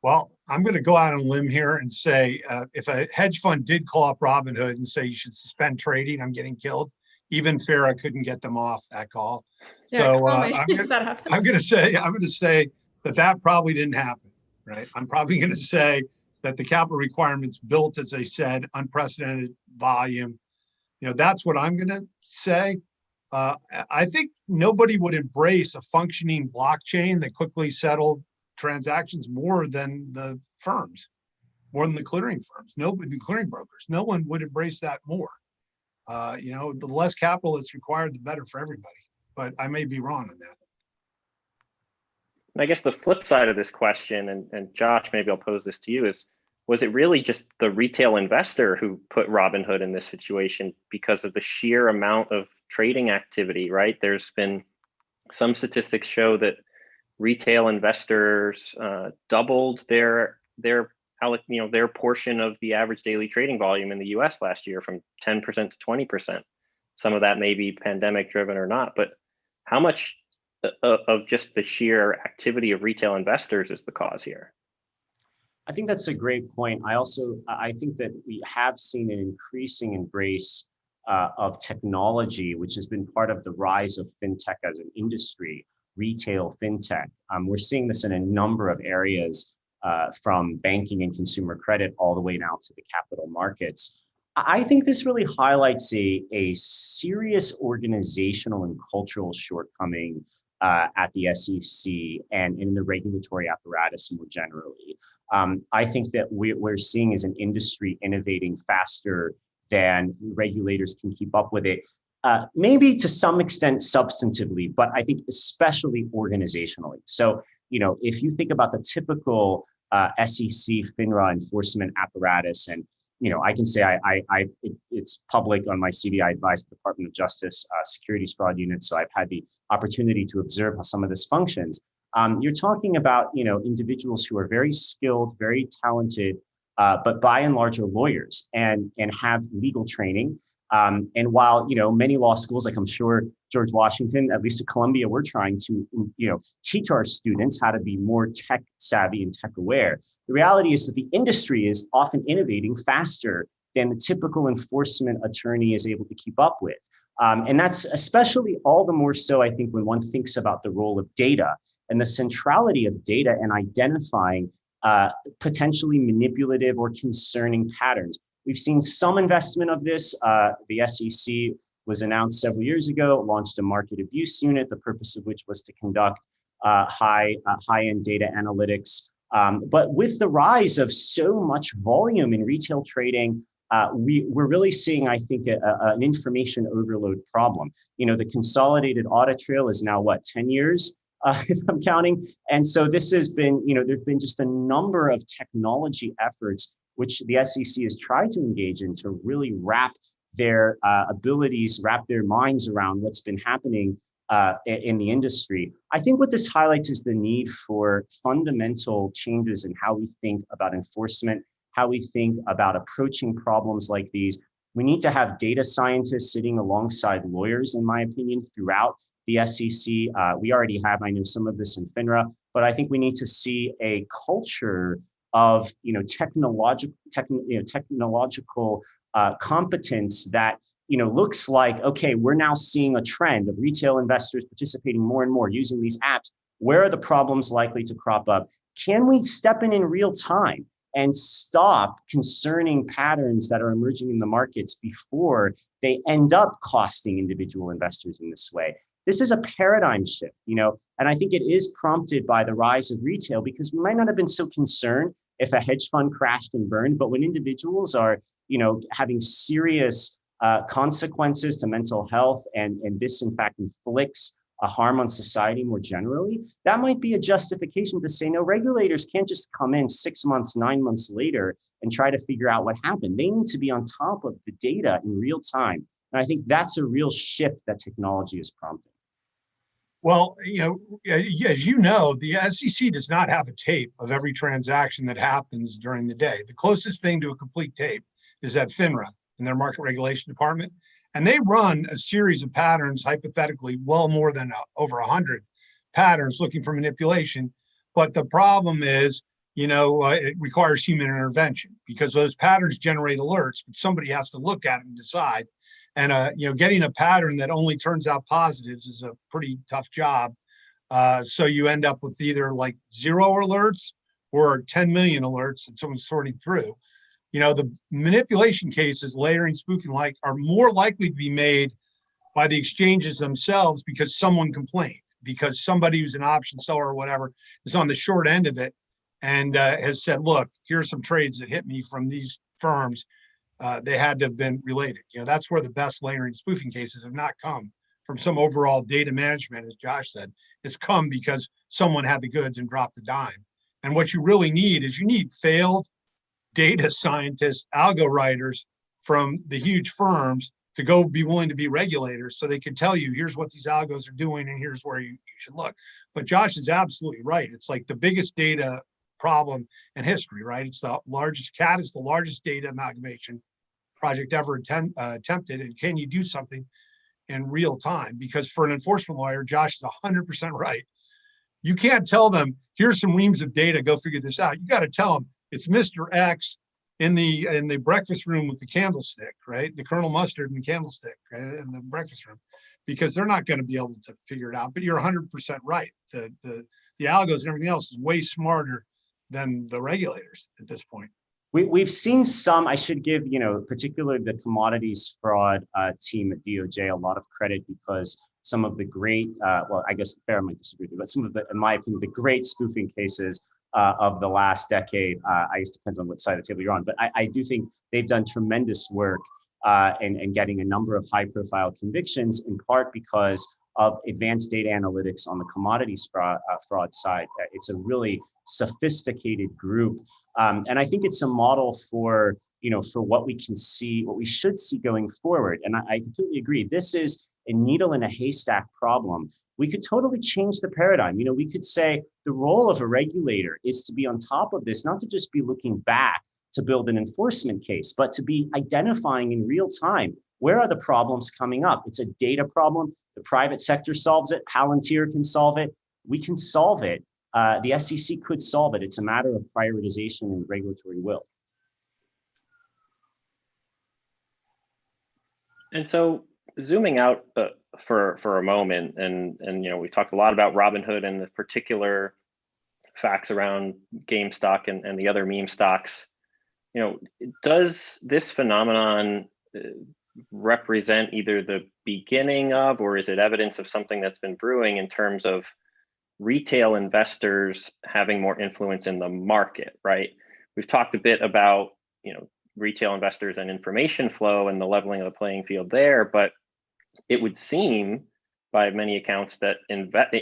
Well, I'm going to go out on a limb here and say, if a hedge fund did call up Robinhood and say you should suspend trading, I'm getting killed. Even Farah couldn't get them off that call. Yeah, so I'm going to say that probably didn't happen, right? I'm probably going to say that the capital requirements built, as I said, unprecedented volume. That's what I'm going to say. I think nobody would embrace a functioning blockchain that quickly settled transactions more than the firms, more than the clearing firms, nobody, clearing brokers. No one would embrace that more. The less capital that's required, the better for everybody. But I may be wrong on that. I guess the flip side of this question, and Josh, maybe I'll pose this to you, is was it really just the retail investor who put Robinhood in this situation because of the sheer amount of trading activity, right? There's been some statistics show that retail investors doubled their portion of the average daily trading volume in the US last year from 10% to 20%. Some of that may be pandemic driven or not, but how much of just the sheer activity of retail investors is the cause here? I think that's a great point. I think that we have seen an increasing embrace of technology, which has been part of the rise of fintech as an industry, retail fintech. We're seeing this in a number of areas, from banking and consumer credit all the way now to the capital markets. I think this really highlights a serious organizational and cultural shortcoming at the SEC and in the regulatory apparatus more generally. I think that we're seeing as an industry innovating faster than regulators can keep up with it. Maybe to some extent substantively, but I think especially organizationally. So, if you think about the typical SEC FINRA enforcement apparatus, and I can say it's public on my CV. I advise the Department of Justice Securities Fraud Unit, so I've had the opportunity to observe how some of this functions. You're talking about individuals who are very skilled, very talented, but by and large are lawyers and have legal training. And while many law schools, like I'm sure George Washington, at least at Columbia, we're trying to teach our students how to be more tech savvy and tech aware. The reality is that the industry is often innovating faster than the typical enforcement attorney is able to keep up with. And that's especially all the more so, I think, when one thinks about the role of data and the centrality of data and identifying potentially manipulative or concerning patterns. We've seen some investment of this. The SEC was announced several years ago, launched a market abuse unit, the purpose of which was to conduct high-end data analytics. But with the rise of so much volume in retail trading, we're really seeing, I think, an information overload problem. The consolidated audit trail is now, 10 years, if I'm counting. And so this has been, there's been just a number of technology efforts which the SEC has tried to engage in to really wrap their abilities, wrap their minds around what's been happening in the industry. I think what this highlights is the need for fundamental changes in how we think about enforcement, how we think about approaching problems like these. We need to have data scientists sitting alongside lawyers, in my opinion, throughout the SEC. We already have, I know, some of this in FINRA, but I think we need to see a culture of technological competence that looks like, okay, we're now seeing a trend of retail investors participating more and more using these apps. Where are the problems likely to crop up? Can we step in real time and stop concerning patterns that are emerging in the markets before they end up costing individual investors in this way? This is a paradigm shift, and I think it is prompted by the rise of retail, because we might not have been so concerned if a hedge fund crashed and burned, but when individuals are, having serious consequences to mental health, and this in fact inflicts a harm on society more generally, that might be a justification to say, no, regulators can't just come in 6 months, 9 months later and try to figure out what happened. They need to be on top of the data in real time. And I think that's a real shift that technology is prompting. Well, as you know, the SEC does not have a tape of every transaction that happens during the day. The closest thing to a complete tape is at FINRA in their market regulation department. And they run a series of patterns, hypothetically, well more than over 100 patterns looking for manipulation. But the problem is, it requires human intervention, because those patterns generate alerts, but somebody has to look at it and decide. And getting a pattern that only turns out positives is a pretty tough job. So you end up with either like 0 alerts or 10 million alerts that someone's sorting through. The manipulation cases, layering, spoofing, are more likely to be made by the exchanges themselves, because someone complained, because somebody who's an option seller or whatever is on the short end of it and has said, look, here's some trades that hit me from these firms. They had to have been related. That's where the best layering spoofing cases have not come from some overall data management, as Josh said. It's come because someone had the goods and dropped the dime. And what you really need is failed data scientists, algo writers from the huge firms to go be willing to be regulators, so they can tell you, here's what these algos are doing and here's where you should look. But Josh is absolutely right. It's like the biggest data problem in history, right? It's the largest, CAT is the largest data amalgamation project ever attempted. And can you do something in real time? Because for an enforcement lawyer, Josh is 100% right. You can't tell them, here's some reams of data, go figure this out. You got to tell them, It's Mr. X in the breakfast room with the candlestick, right? The Colonel Mustard and the candlestick, right? In the breakfast room, because they're not going to be able to figure it out. But you're 100% right. The algos and everything else is way smarter than the regulators at this point. We've seen some, I should give, particularly the commodities fraud team at DOJ a lot of credit, because some of the great, well, I guess Farrah might disagree, but some of the, in my opinion, the great spoofing cases of the last decade, I guess depends on what side of the table you're on, but I do think they've done tremendous work in getting a number of high profile convictions, in part because of advanced data analytics on the commodities fraud side. It's a really sophisticated group. And I think it's a model for, for what we can see, what we should see going forward. And I completely agree. This is a needle in a haystack problem. We could totally change the paradigm. We could say the role of a regulator is to be on top of this, not to just be looking back to build an enforcement case, but to be identifying in real time, where are the problems coming up? It's a data problem. The private sector solves it. Palantir can solve it. We can solve it. The SEC could solve it. It's a matter of prioritization and regulatory will. And so zooming out for a moment, and we talked a lot about Robinhood and the particular facts around GameStop and the other meme stocks. Does this phenomenon represent either the beginning of, or is it evidence of something that's been brewing in terms of retail investors having more influence in the market, right? We've talked a bit about, retail investors and information flow and the leveling of the playing field there, but it would seem by many accounts that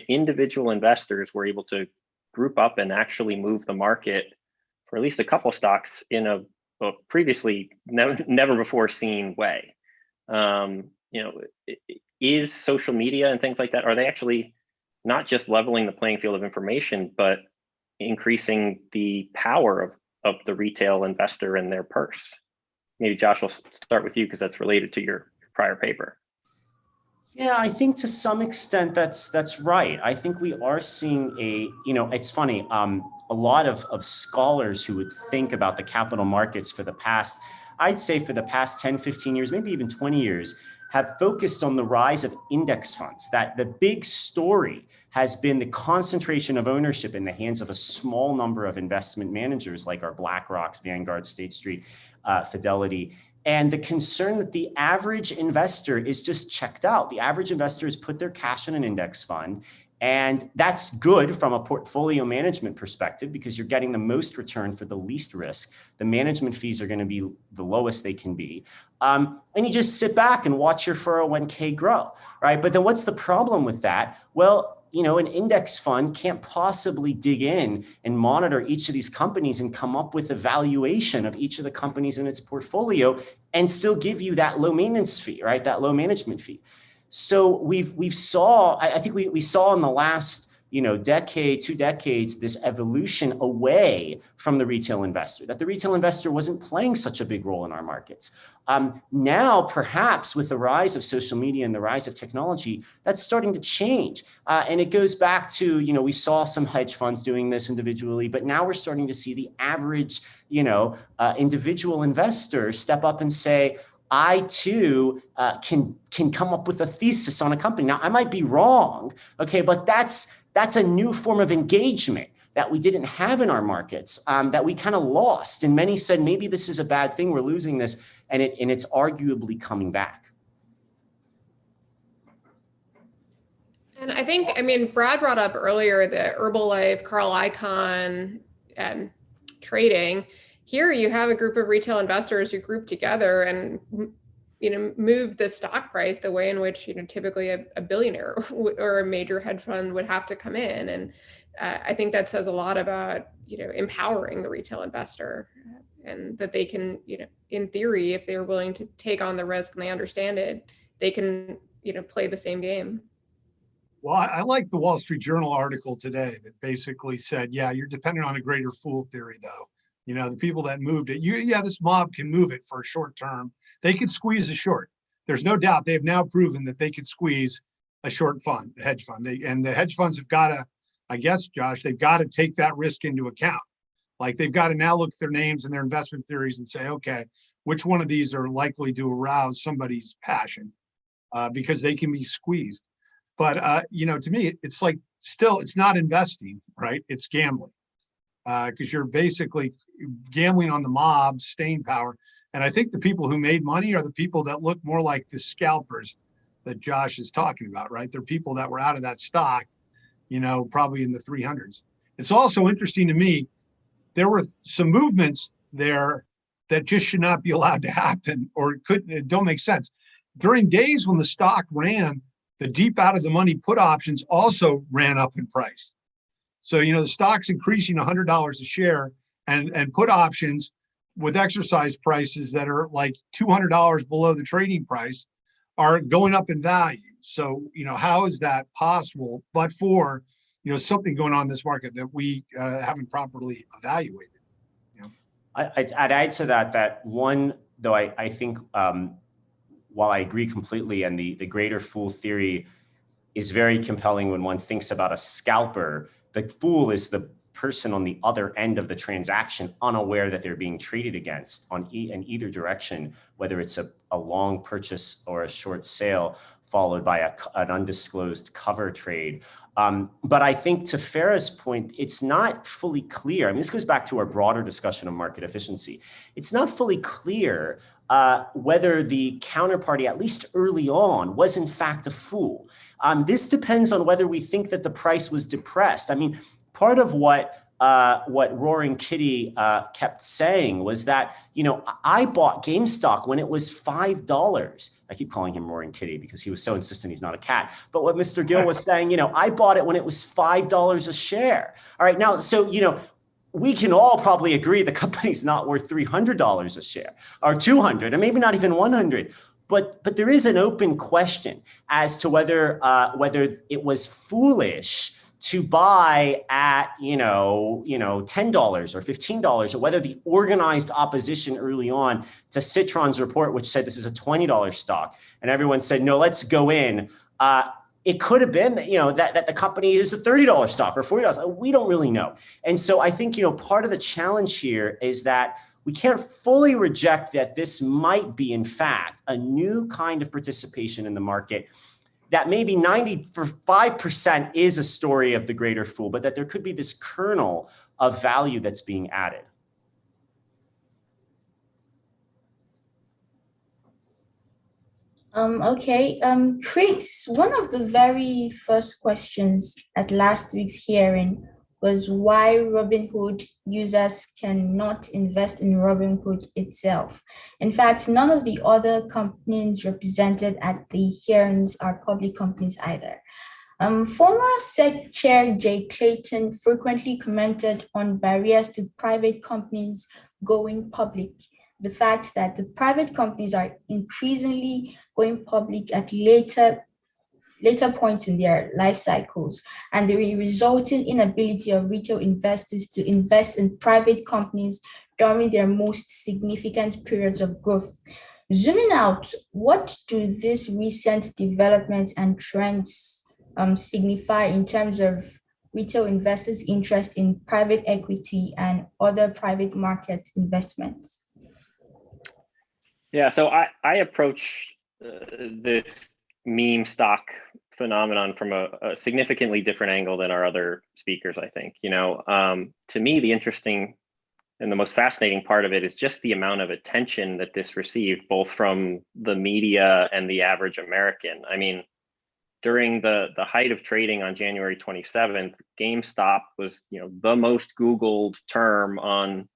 individual investors were able to group up and actually move the market for at least a couple stocks in a previously never before seen way. Is social media and things like that, are they actually not just leveling the playing field of information, but increasing the power of the retail investor and their purse? Maybe Josh, will start with you because that's related to your prior paper. Yeah, I think to some extent that's right. I think we are seeing it's funny, a lot of scholars who would think about the capital markets for the past, I'd say for the past 10, 15 years, maybe even 20 years, have focused on the rise of index funds, that the big story has been the concentration of ownership in the hands of a small number of investment managers like our BlackRocks, Vanguard, State Street, Fidelity, and the concern that the average investor is just checked out. The average investor has put their cash in an index fund, and that's good from a portfolio management perspective because you're getting the most return for the least risk. The management fees are going to be the lowest they can be. And you just sit back and watch your 401k grow, right? But then what's the problem with that? Well, an index fund can't possibly dig in and monitor each of these companies and come up with a valuation of each of the companies in its portfolio and still give you that low maintenance fee, right? That low management fee. So I think we saw in the last, decade, 2 decades, this evolution away from the retail investor, that the retail investor wasn't playing such a big role in our markets. Now, perhaps with the rise of social media and the rise of technology, that's starting to change. And it goes back to, we saw some hedge funds doing this individually, but now we're starting to see the average, individual investor step up and say, I too can come up with a thesis on a company. Now, I might be wrong, okay, but that's a new form of engagement that we didn't have in our markets, that we kind of lost. And many said, maybe this is a bad thing, we're losing this, and it's arguably coming back. And I think, Brad brought up earlier the Herbalife, Carl Icahn trading. Here you have a group of retail investors who group together and move the stock price the way in which typically a billionaire or a major hedge fund would have to come in. And I think that says a lot about empowering the retail investor, and that they can in theory, if they're willing to take on the risk and they understand it, they can play the same game. Well, I like the Wall Street Journal article today that basically said, yeah, you're dependent on a greater fool theory, though. The people that moved it, this mob can move it for a short term. They could squeeze a short. There's no doubt they have now proven that they could squeeze a short fund, a hedge fund. And the hedge funds have got to, I guess, Josh, they've got to take that risk into account. Like they've got to now look at their names and their investment theories and say, okay, which one of these are likely to arouse somebody's passion, because they can be squeezed. But to me, it's like still, it's not investing, right? It's gambling, because you're basically gambling on the mob's staying power. And I think the people who made money are the people that look more like the scalpers that Josh is talking about, right? They're people that were out of that stock, probably in the 300s. It's also interesting to me, there were some movements there that just should not be allowed to happen, or it don't make sense. During days when the stock ran, the deep out of the money put options also ran up in price. So, the stock's increasing $100 a share, and put options with exercise prices that are like $200 below the trading price are going up in value. So, how is that possible? But for, something going on in this market that we haven't properly evaluated. I'd add to that one, though, I think, while I agree completely, and the greater fool theory is very compelling when one thinks about a scalper, the fool is the person on the other end of the transaction, unaware that they're being traded against in either direction, whether it's a long purchase or a short sale, followed by an undisclosed cover trade. But I think, to Farah's point, it's not fully clear. I mean, this goes back to our broader discussion of market efficiency. It's not fully clear whether the counterparty, at least early on, was in fact a fool. This depends on whether we think that the price was depressed. I mean, part of what Roaring Kitty kept saying was that, I bought GameStop when it was $5. I keep calling him Roaring Kitty because he was so insistent he's not a cat. But what Mr. Gill was saying, I bought it when it was $5 a share. All right, now, so, we can all probably agree the company's not worth $300 a share, or $200, and maybe not even $100. But there is an open question as to whether it was foolish to buy at $10 or $15, or whether the organized opposition early on to Citron's report, which said this is a $20 stock, and everyone said, no, let's go in. It could have been that the company is a $30 stock or $40. We don't really know. And so I think part of the challenge here is that we can't fully reject that this might be, in fact, a new kind of participation in the market, that maybe 95% is a story of the greater fool, but that there could be this kernel of value that's being added. Okay, Chris, one of the very first questions at last week's hearing was why Robinhood users cannot invest in Robinhood itself. In fact, none of the other companies represented at the hearings are public companies either. Former SEC Chair Jay Clayton frequently commented on barriers to private companies going public. The fact that the private companies are increasingly going public at later points in their life cycles, and the resulting inability of retail investors to invest in private companies during their most significant periods of growth. Zooming out, what do these recent developments and trends signify in terms of retail investors' interest in private equity and other private market investments? Yeah, so I approach this meme stock phenomenon from a significantly different angle than our other speakers, I think. To me, the interesting and the most fascinating part of it is just the amount of attention that this received, both from the media and the average American. I mean, during the height of trading on January 27th, GameStop was the most Googled term on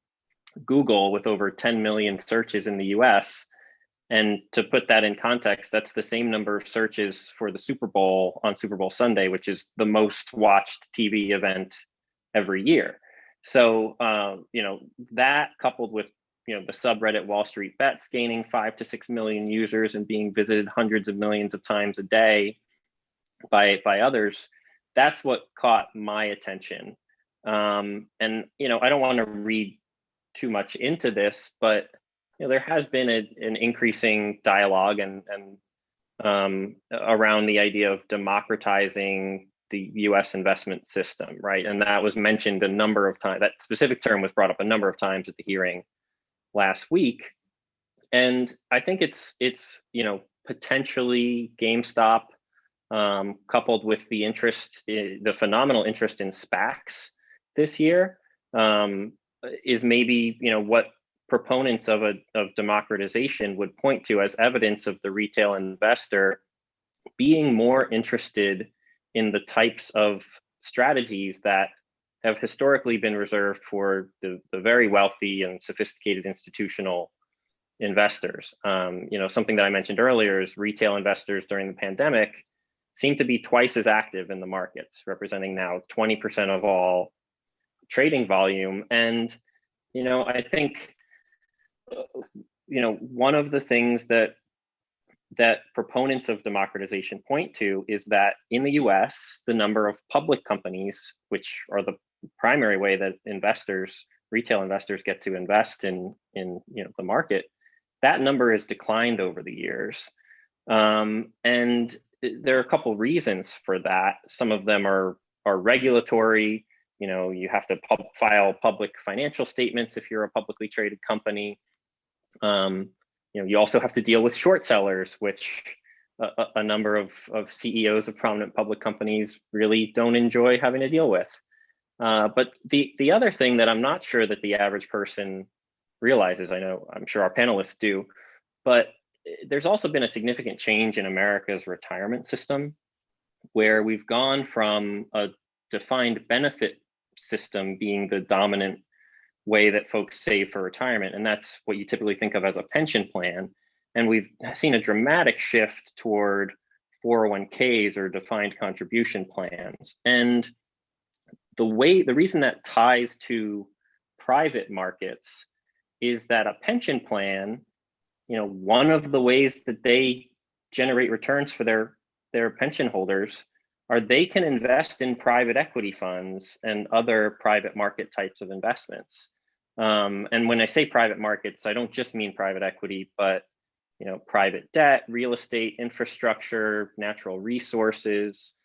Google, with over 10 million searches in the US. And to put that in context, that's the same number of searches for the Super Bowl on Super Bowl Sunday, which is the most watched TV event every year. So, that coupled with, the subreddit Wall Street Bets gaining 5 to 6 million users and being visited hundreds of millions of times a day by others, that's what caught my attention. And, I don't want to read too much into this, but there has been an increasing dialogue and around the idea of democratizing the U.S. investment system, right? And that was mentioned a number of times. That specific term was brought up a number of times at the hearing last week. And I think it's potentially GameStop, coupled with the phenomenal interest in SPACs this year, is maybe what proponents of democratization would point to as evidence of the retail investor being more interested in the types of strategies that have historically been reserved for the very wealthy and sophisticated institutional investors. Something that I mentioned earlier is retail investors during the pandemic seem to be twice as active in the markets, representing now 20% of all trading volume. And, I think, one of the things that proponents of democratization point to is that in the US, the number of public companies, which are the primary way that retail investors get to invest in the market, that number has declined over the years. And there are a couple reasons for that. Some of them are regulatory. You have to file public financial statements if you're a publicly traded company. You also have to deal with short sellers, which a number of CEOs of prominent public companies really don't enjoy having to deal with. But the other thing that I'm not sure that the average person realizes, I'm sure our panelists do, but there's also been a significant change in America's retirement system, where we've gone from a defined benefit system being the dominant way that folks save for retirement, and that's what you typically think of as a pension plan. And we've seen a dramatic shift toward 401ks or defined contribution plans. And the reason that ties to private markets is that a pension plan, one of the ways that they generate returns for their pension holders are they can invest in private equity funds and other private market types of investments. And when I say private markets, I don't just mean private equity, but private debt, real estate, infrastructure, natural resources.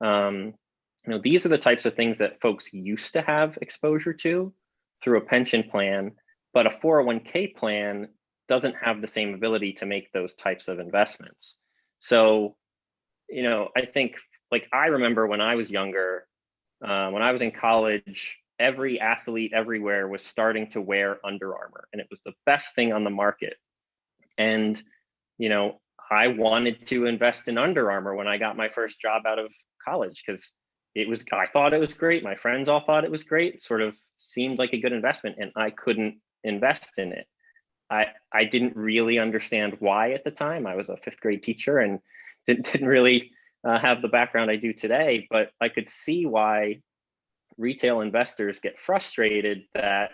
These are the types of things that folks used to have exposure to through a pension plan, but a 401k plan doesn't have the same ability to make those types of investments. So, I think, I remember when I was younger, when I was in college, every athlete everywhere was starting to wear Under Armour, and it was the best thing on the market. And, I wanted to invest in Under Armour when I got my first job out of college, because I thought it was great. My friends all thought it was great. It sort of seemed like a good investment, and I couldn't invest in it. I didn't really understand why at the time. I was a fifth grade teacher and didn't really have the background I do today, but I could see why retail investors get frustrated that,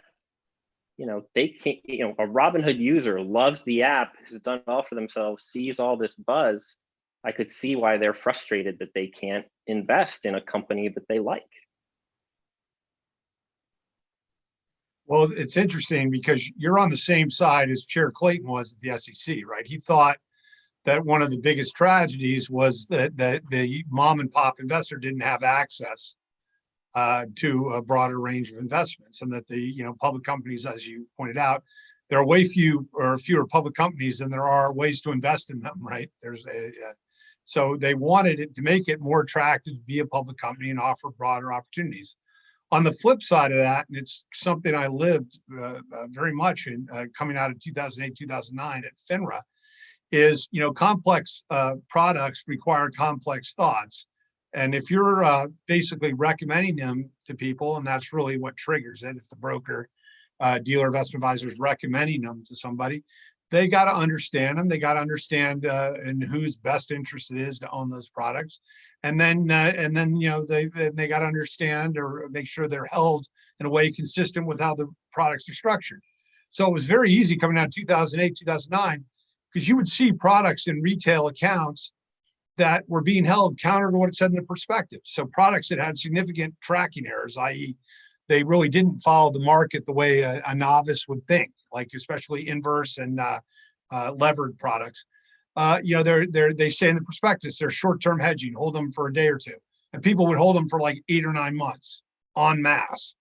they can't, a Robinhood user loves the app, has done well for themselves, sees all this buzz. I could see why they're frustrated that they can't invest in a company that they like. Well, it's interesting because you're on the same side as Chair Clayton was at the SEC, right? He thought that one of the biggest tragedies was that the mom and pop investor didn't have access to a broader range of investments, and that the public companies, as you pointed out, there are fewer public companies than there are ways to invest in them, right? So they wanted it to make it more attractive to be a public company and offer broader opportunities. On the flip side of that, and it's something I lived very much in coming out of 2008, 2009 at FINRA, is complex products require complex thoughts. And if you're basically recommending them to people, and that's really what triggers it, if the broker, dealer, investment advisor is recommending them to somebody, they got to understand them. They got to understand in whose best interest it is to own those products, and then they got to understand or make sure they're held in a way consistent with how the products are structured. So it was very easy coming out of 2008, 2009, because you would see products in retail accounts that were being held counter to what it said in the prospectus. So products that had significant tracking errors, i.e., they really didn't follow the market the way a novice would think, like especially inverse and levered products. They say in the prospectus, they're short-term hedging, hold them for a day or two. and people would hold them for like 8 or 9 months en masse.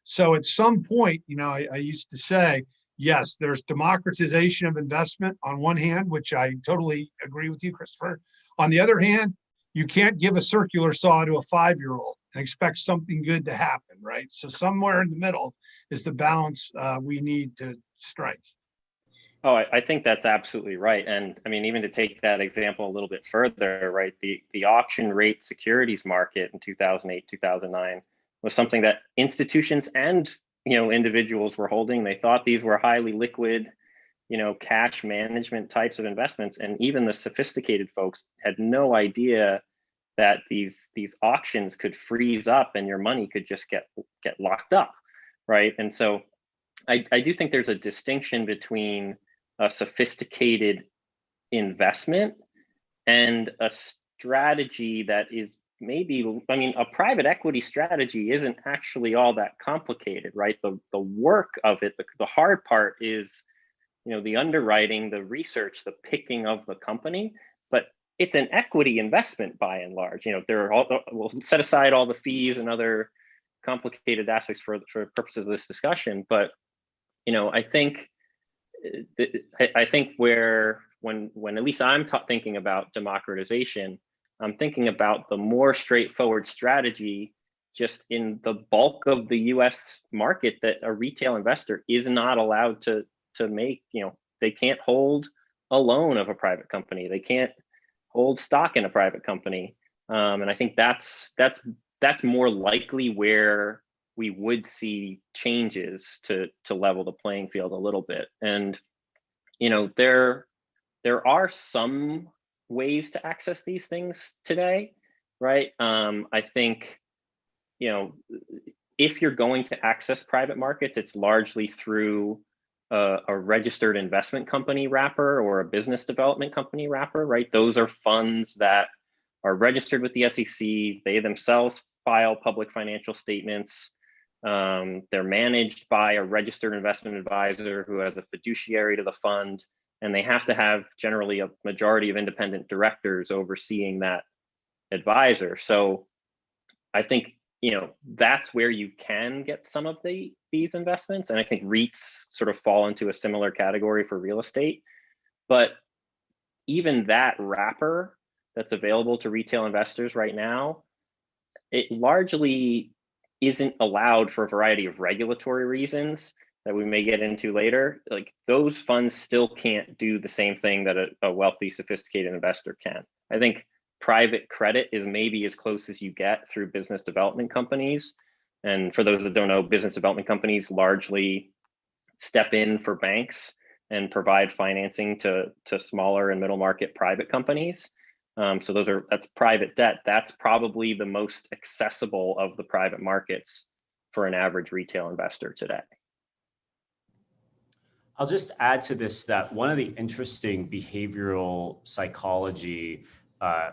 So at some point, I used to say, yes, there's democratization of investment on one hand, which I totally agree with you, Christopher. On the other hand, you can't give a circular saw to a 5-year-old and expect something good to happen, right? So somewhere in the middle is the balance we need to strike. Oh, I think that's absolutely right. And I mean, even to take that example a little bit further, right? The auction rate securities market in 2008, 2009 was something that institutions and individuals were holding. They thought these were highly liquid, cash management types of investments. And even the sophisticated folks had no idea that these auctions could freeze up and your money could just get locked up, right? And so I do think there's a distinction between a sophisticated investment and a strategy that is maybe, a private equity strategy isn't actually all that complicated, right? The work of it, the hard part is, the underwriting, the research, the picking of the company, but it's an equity investment by and large. We'll set aside all the fees and other complicated aspects for purposes of this discussion, but I think when at least I'm thinking about democratization, I'm thinking about the more straightforward strategy just in the bulk of the US market that a retail investor is not allowed to make. They can't hold a loan of a private company. They can't hold stock in a private company. And I think that's more likely where we would see changes to level the playing field a little bit. And there are some ways to access these things today, right? I think if you're going to access private markets, it's largely through a registered investment company wrapper or a business development company wrapper, right? Those are funds that are registered with the SEC. They themselves file public financial statements. They're managed by a registered investment advisor who has a fiduciary to the fund, and they have to have generally a majority of independent directors overseeing that advisor. So I think, that's where you can get some of these investments. And I think REITs sort of fall into a similar category for real estate. But even that wrapper that's available to retail investors right now, it largely isn't allowed for a variety of regulatory reasons that we may get into later. Like, those funds still can't do the same thing that a wealthy, sophisticated investor can. I think private credit is maybe as close as you get through business development companies. And for those that don't know, business development companies largely step in for banks and provide financing to smaller and middle market private companies. So that's private debt. That's probably the most accessible of the private markets for an average retail investor today. I'll just add to this that one of the interesting behavioral psychology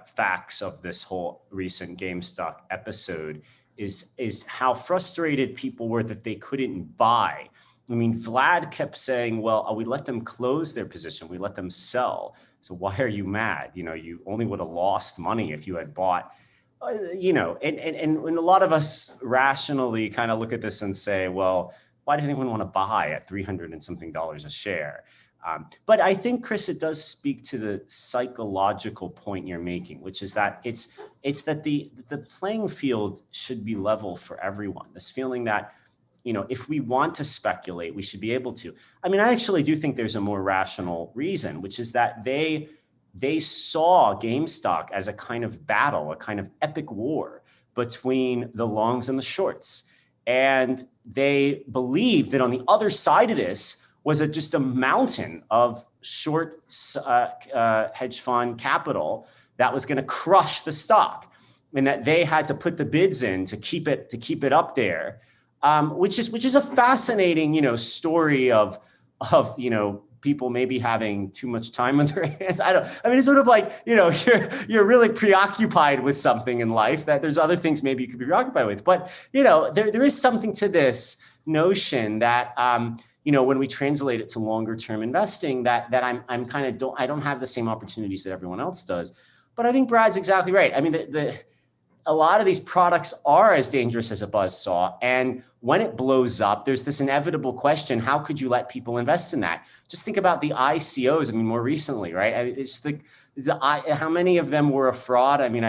facts of this whole recent GameStop episode is how frustrated people were that they couldn't buy. I mean, Vlad kept saying, well, we let them close their position. We let them sell. So why are you mad? You only would have lost money if you had bought, and a lot of us rationally kind of look at this and say, well, why did anyone want to buy at $300 and something a share? But I think, Chris, it does speak to the psychological point you're making, which is that it's that the playing field should be level for everyone. This feeling that, if we want to speculate, we should be able to. I mean, I actually do think there's a more rational reason, which is that they saw GameStop as a kind of battle, a kind of epic war between the longs and the shorts. And they believed that on the other side of this was just a mountain of short hedge fund capital that was going to crush the stock, and that they had to put the bids in to keep it up there, which is a fascinating story of people maybe having too much time on their hands. It's sort of like you're really preoccupied with something in life that there's other things maybe you could be preoccupied with, but there is something to this notion that when we translate it to longer term investing, that I'm kind of I don't have the same opportunities that everyone else does. But I think Brad's exactly right. I mean, a lot of these products are as dangerous as a buzzsaw. And when it blows up, there's this inevitable question, how could you let people invest in that? Just think about the ICOs, I mean, more recently, right? I mean, it's how many of them were a fraud? I mean,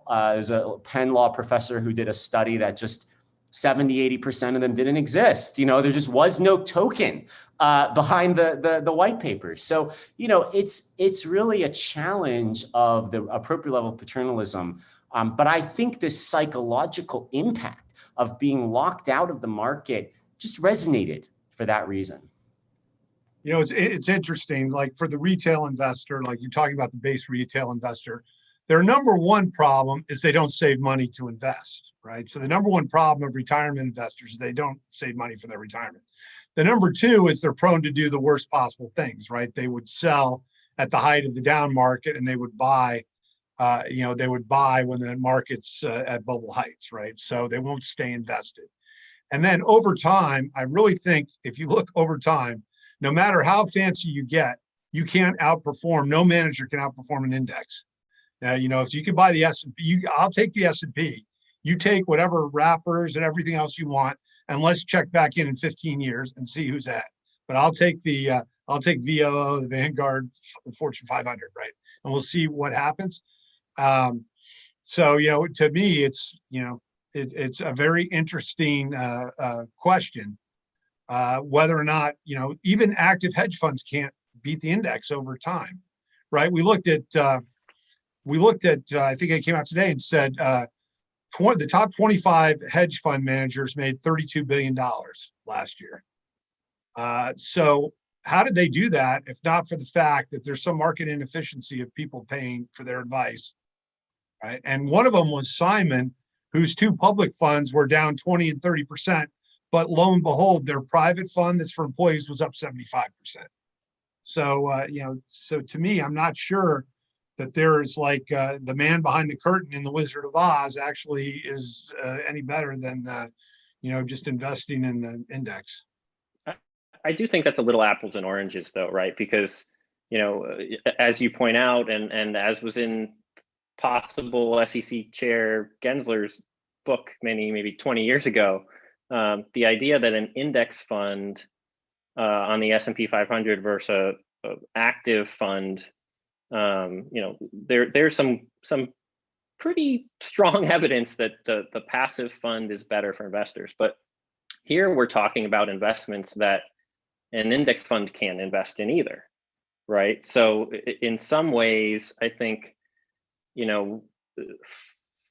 there's a Penn Law professor who did a study that just 70–80% of them didn't exist. You know, there just was no token behind the white papers. So, you know, it's really a challenge of the appropriate level of paternalism. But I think this psychological impact of being locked out of the market just resonated for that reason. You know, it's interesting, like for the retail investor, like you're talking about the base retail investor, their number one problem is they don't save money to invest, right? So the number one problem of retirement investors is they don't save money for their retirement. The number two is they're prone to do the worst possible things, right? They would sell at the height of the down market and they would buy, they would buy when the market's at bubble heights, right? So they won't stay invested. And then over time, I really think if you look over time, no matter how fancy you get, you can't outperform, no manager can outperform an index. You know, if you can buy the S&P, I'll take the S&P. You take whatever wrappers and everything else you want, and let's check back in 15 years and see who's at. But I'll take VOO, the Vanguard, Fortune 500, right? And we'll see what happens. So, you know, to me, it's a very interesting question whether or not, you know, even active hedge funds can't beat the index over time, right? We looked at, I think it came out today and said the top 25 hedge fund managers made $32 billion last year. So how did they do that if not for the fact that there's some market inefficiency of people paying for their advice, right? And one of them was Simon, whose two public funds were down 20 and 30%, but lo and behold, their private fund that's for employees was up 75%. So, so to me, I'm not sure that there's like the man behind the curtain in The Wizard of Oz actually is any better than, just investing in the index. I do think that's a little apples and oranges though, right? Because, as you point out, and as was in possible SEC Chair Gensler's book maybe 20 years ago, the idea that an index fund on the S&P 500 versus a active fund, there's some pretty strong evidence that the passive fund is better for investors. But here we're talking about investments that an index fund can't invest in either, right? So in some ways, I think,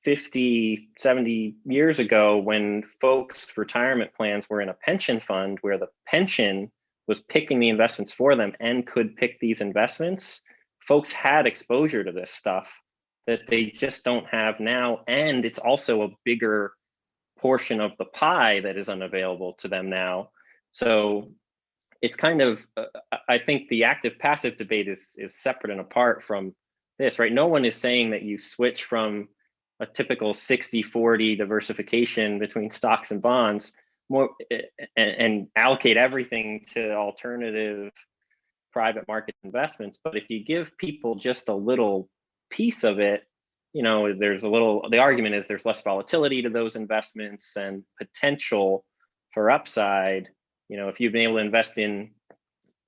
50, 70 years ago, when folks' retirement plans were in a pension fund where the pension was picking the investments for them and could pick these investments, folks had exposure to this stuff that they just don't have now. And it's also a bigger portion of the pie that is unavailable to them now. So it's kind of, I think the active passive debate is separate and apart from this, right? No one is saying that you switch from a typical 60-40 diversification between stocks and bonds more and allocate everything to alternative private market investments. But if you give people just a little piece of it, the argument is there's less volatility to those investments and potential for upside. If you've been able to invest in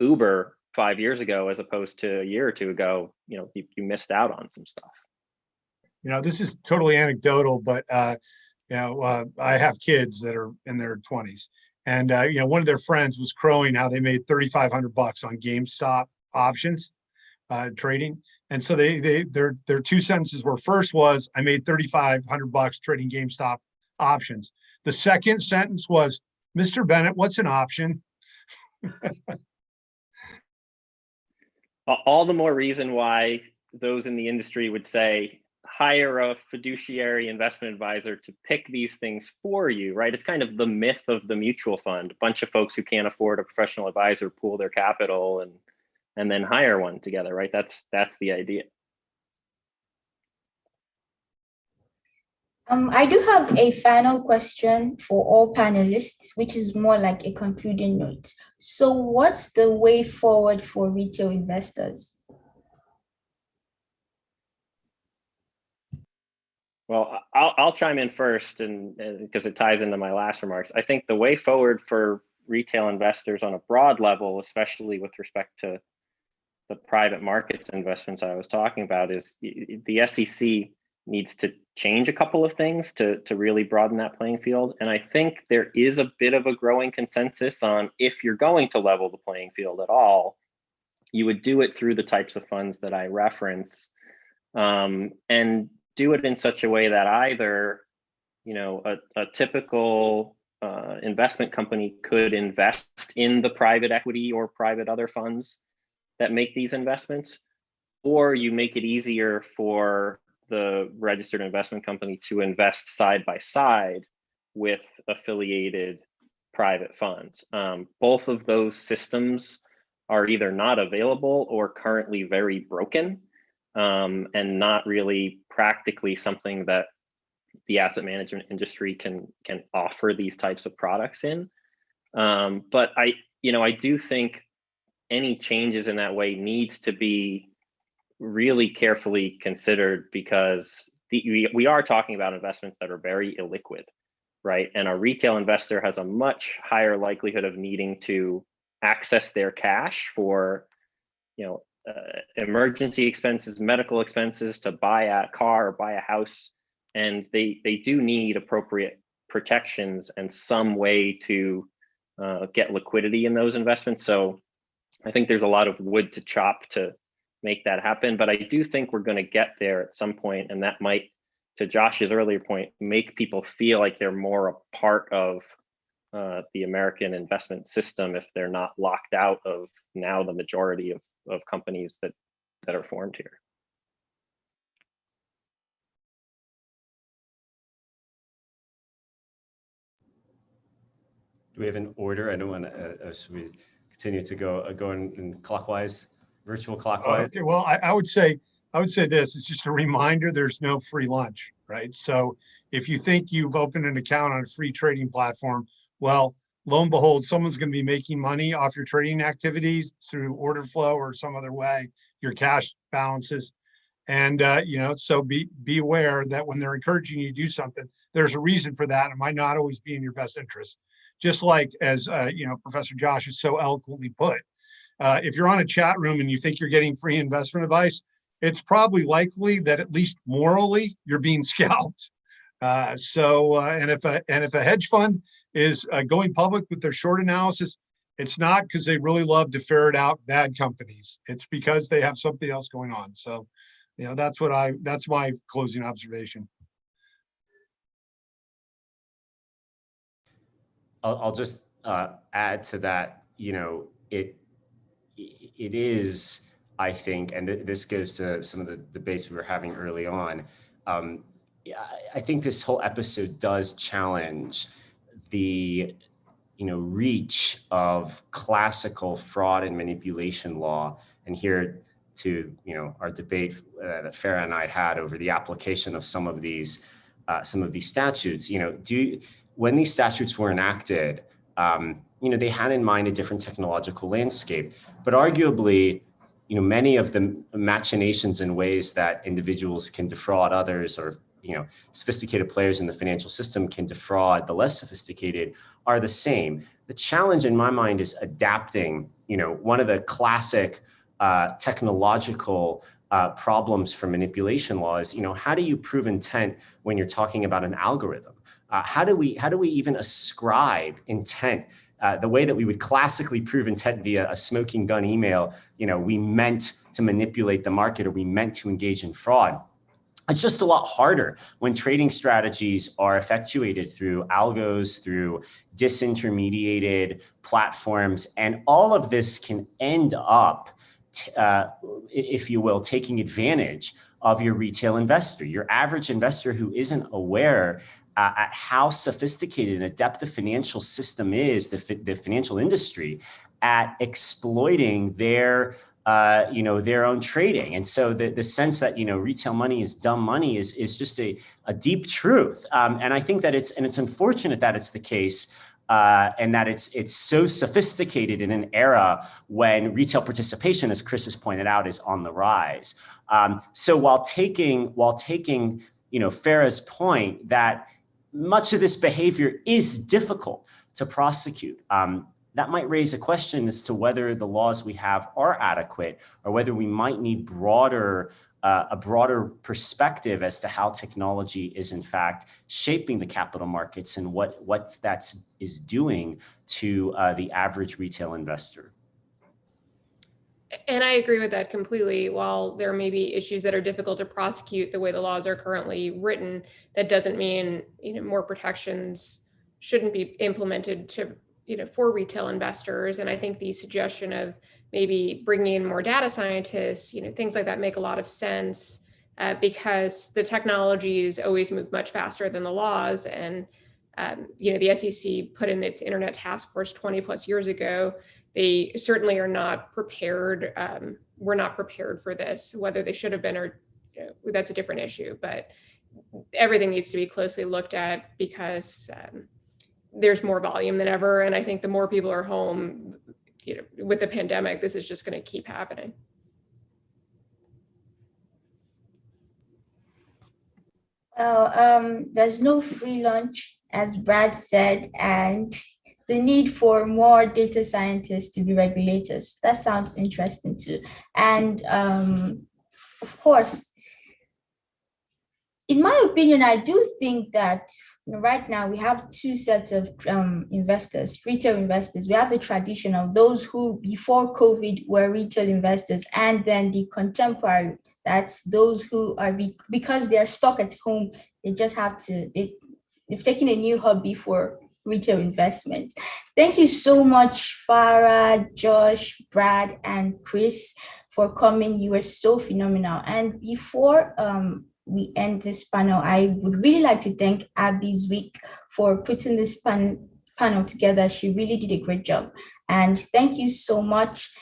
Uber 5 years ago as opposed to a year or two ago, you missed out on some stuff. This is totally anecdotal, but I have kids that are in their 20s, and one of their friends was crowing how they made $3,500 on GameStop options trading, and so their two sentences were: first was, I made $3,500 trading GameStop options. The second sentence was, Mr. Bennett, what's an option? All the more reason why those in the industry would say, hire a fiduciary investment advisor to pick these things for you, right? It's kind of the myth of the mutual fund. A bunch of folks who can't afford a professional advisor pool their capital and then hire one together, right? That's the idea. I do have a final question for all panelists, which is more like a concluding note. So what's the way forward for retail investors? Well, I'll chime in first, and because it ties into my last remarks. I think the way forward for retail investors on a broad level, especially with respect to the private markets investments I was talking about, is the SEC needs to change a couple of things to really broaden that playing field. And I think there is a bit of a growing consensus on, if you're going to level the playing field at all, you would do it through the types of funds that I reference, and do it in such a way that either, a typical investment company could invest in the private equity or private other funds that make these investments, or you make it easier for the registered investment company to invest side by side with affiliated private funds. Both of those systems are either not available or currently very broken, and not really practically something that the asset management industry can offer these types of products in. But I do think any changes in that way needs to be really carefully considered, because we are talking about investments that are very illiquid, right? And a retail investor has a much higher likelihood of needing to access their cash for, emergency expenses, medical expenses, to buy a car or buy a house. And they do need appropriate protections and some way to get liquidity in those investments. So I think there's a lot of wood to chop to make that happen, but I do think we're going to get there at some point, and that might, to Josh's earlier point, make people feel like they're more a part of the American investment system if they're not locked out of now the majority of companies that are formed here. Do we have an order? I don't want to, should we continue to go in clockwise, virtual clockwise? Okay, well, I would say this, it's just a reminder, there's no free lunch, right? So if you think you've opened an account on a free trading platform, well, lo and behold, someone's going to be making money off your trading activities through order flow or some other way, your cash balances. And, so be aware that when they're encouraging you to do something, there's a reason for that. It might not always be in your best interest. Just like, as Professor Josh has so eloquently put, if you're on a chat room and you think you're getting free investment advice, it's probably likely that at least morally you're being scalped. And if a hedge fund is going public with their short analysis, it's not because they really love to ferret out bad companies. It's because they have something else going on. So, that's my closing observation. I'll just add to that. It is, I think, and this goes to some of the debates we were having early on. I think this whole episode does challenge the reach of classical fraud and manipulation law. And here to our debate that Farah and I had over the application of some of these statutes. When these statutes were enacted, they had in mind a different technological landscape, but arguably, many of the machinations and ways that individuals can defraud others, or sophisticated players in the financial system can defraud the less sophisticated, are the same. The challenge in my mind is adapting, one of the classic technological problems for manipulation law is, how do you prove intent when you're talking about an algorithm? How do we even ascribe intent? The way that we would classically prove intent via a smoking gun email, we meant to manipulate the market, or we meant to engage in fraud. It's just a lot harder when trading strategies are effectuated through algos, through disintermediated platforms, and all of this can end up, if you will, taking advantage of your retail investor, your average investor who isn't aware at how sophisticated and adept the financial system is, the financial industry, at exploiting their own trading. And so the sense that, retail money is dumb money is just a deep truth. And I think that it's unfortunate that it's the case, and that it's so sophisticated in an era when retail participation, as Chris has pointed out, is on the rise. So while taking Farah's point that much of this behavior is difficult to prosecute. That might raise a question as to whether the laws we have are adequate, or whether we might need a broader perspective as to how technology is in fact shaping the capital markets and what that is doing to the average retail investor. And I agree with that completely. While there may be issues that are difficult to prosecute the way the laws are currently written, that doesn't mean more protections shouldn't be implemented to for retail investors. And I think the suggestion of maybe bringing in more data scientists, things like that make a lot of sense because the technologies always move much faster than the laws. And the SEC put in its Internet Task Force 20 plus years ago. They certainly are not prepared. We're not prepared for this. Whether they should have been or that's a different issue. But everything needs to be closely looked at because there's more volume than ever. And I think the more people are home, with the pandemic, this is just going to keep happening. Well, there's no free lunch, as Brad said, and the need for more data scientists to be regulators. That sounds interesting too. And of course, in my opinion, I do think that right now we have two sets of investors, retail investors. We have the traditional, those who before COVID were retail investors, and then the contemporary, that's those who are, because they're stuck at home, they just have to, they've taken a new hobby for retail investments. Thank you so much, Farah, Josh, Brad, and Chris for coming. You were so phenomenal. And before we end this panel, I would really like to thank Abby Zwick for putting this panel together. She really did a great job. And thank you so much.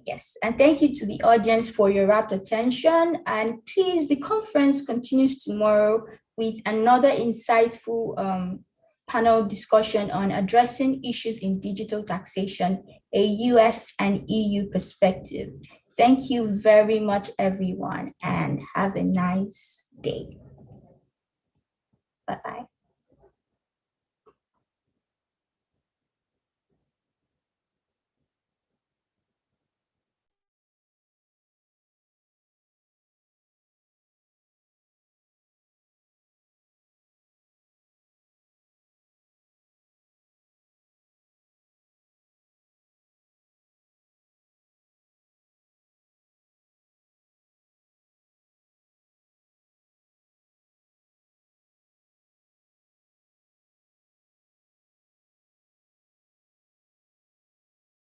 Yes, and thank you to the audience for your rapt attention. And please, the conference continues tomorrow with another insightful panel discussion on addressing issues in digital taxation, a US and EU perspective. Thank you very much, everyone, and have a nice day. Bye-bye.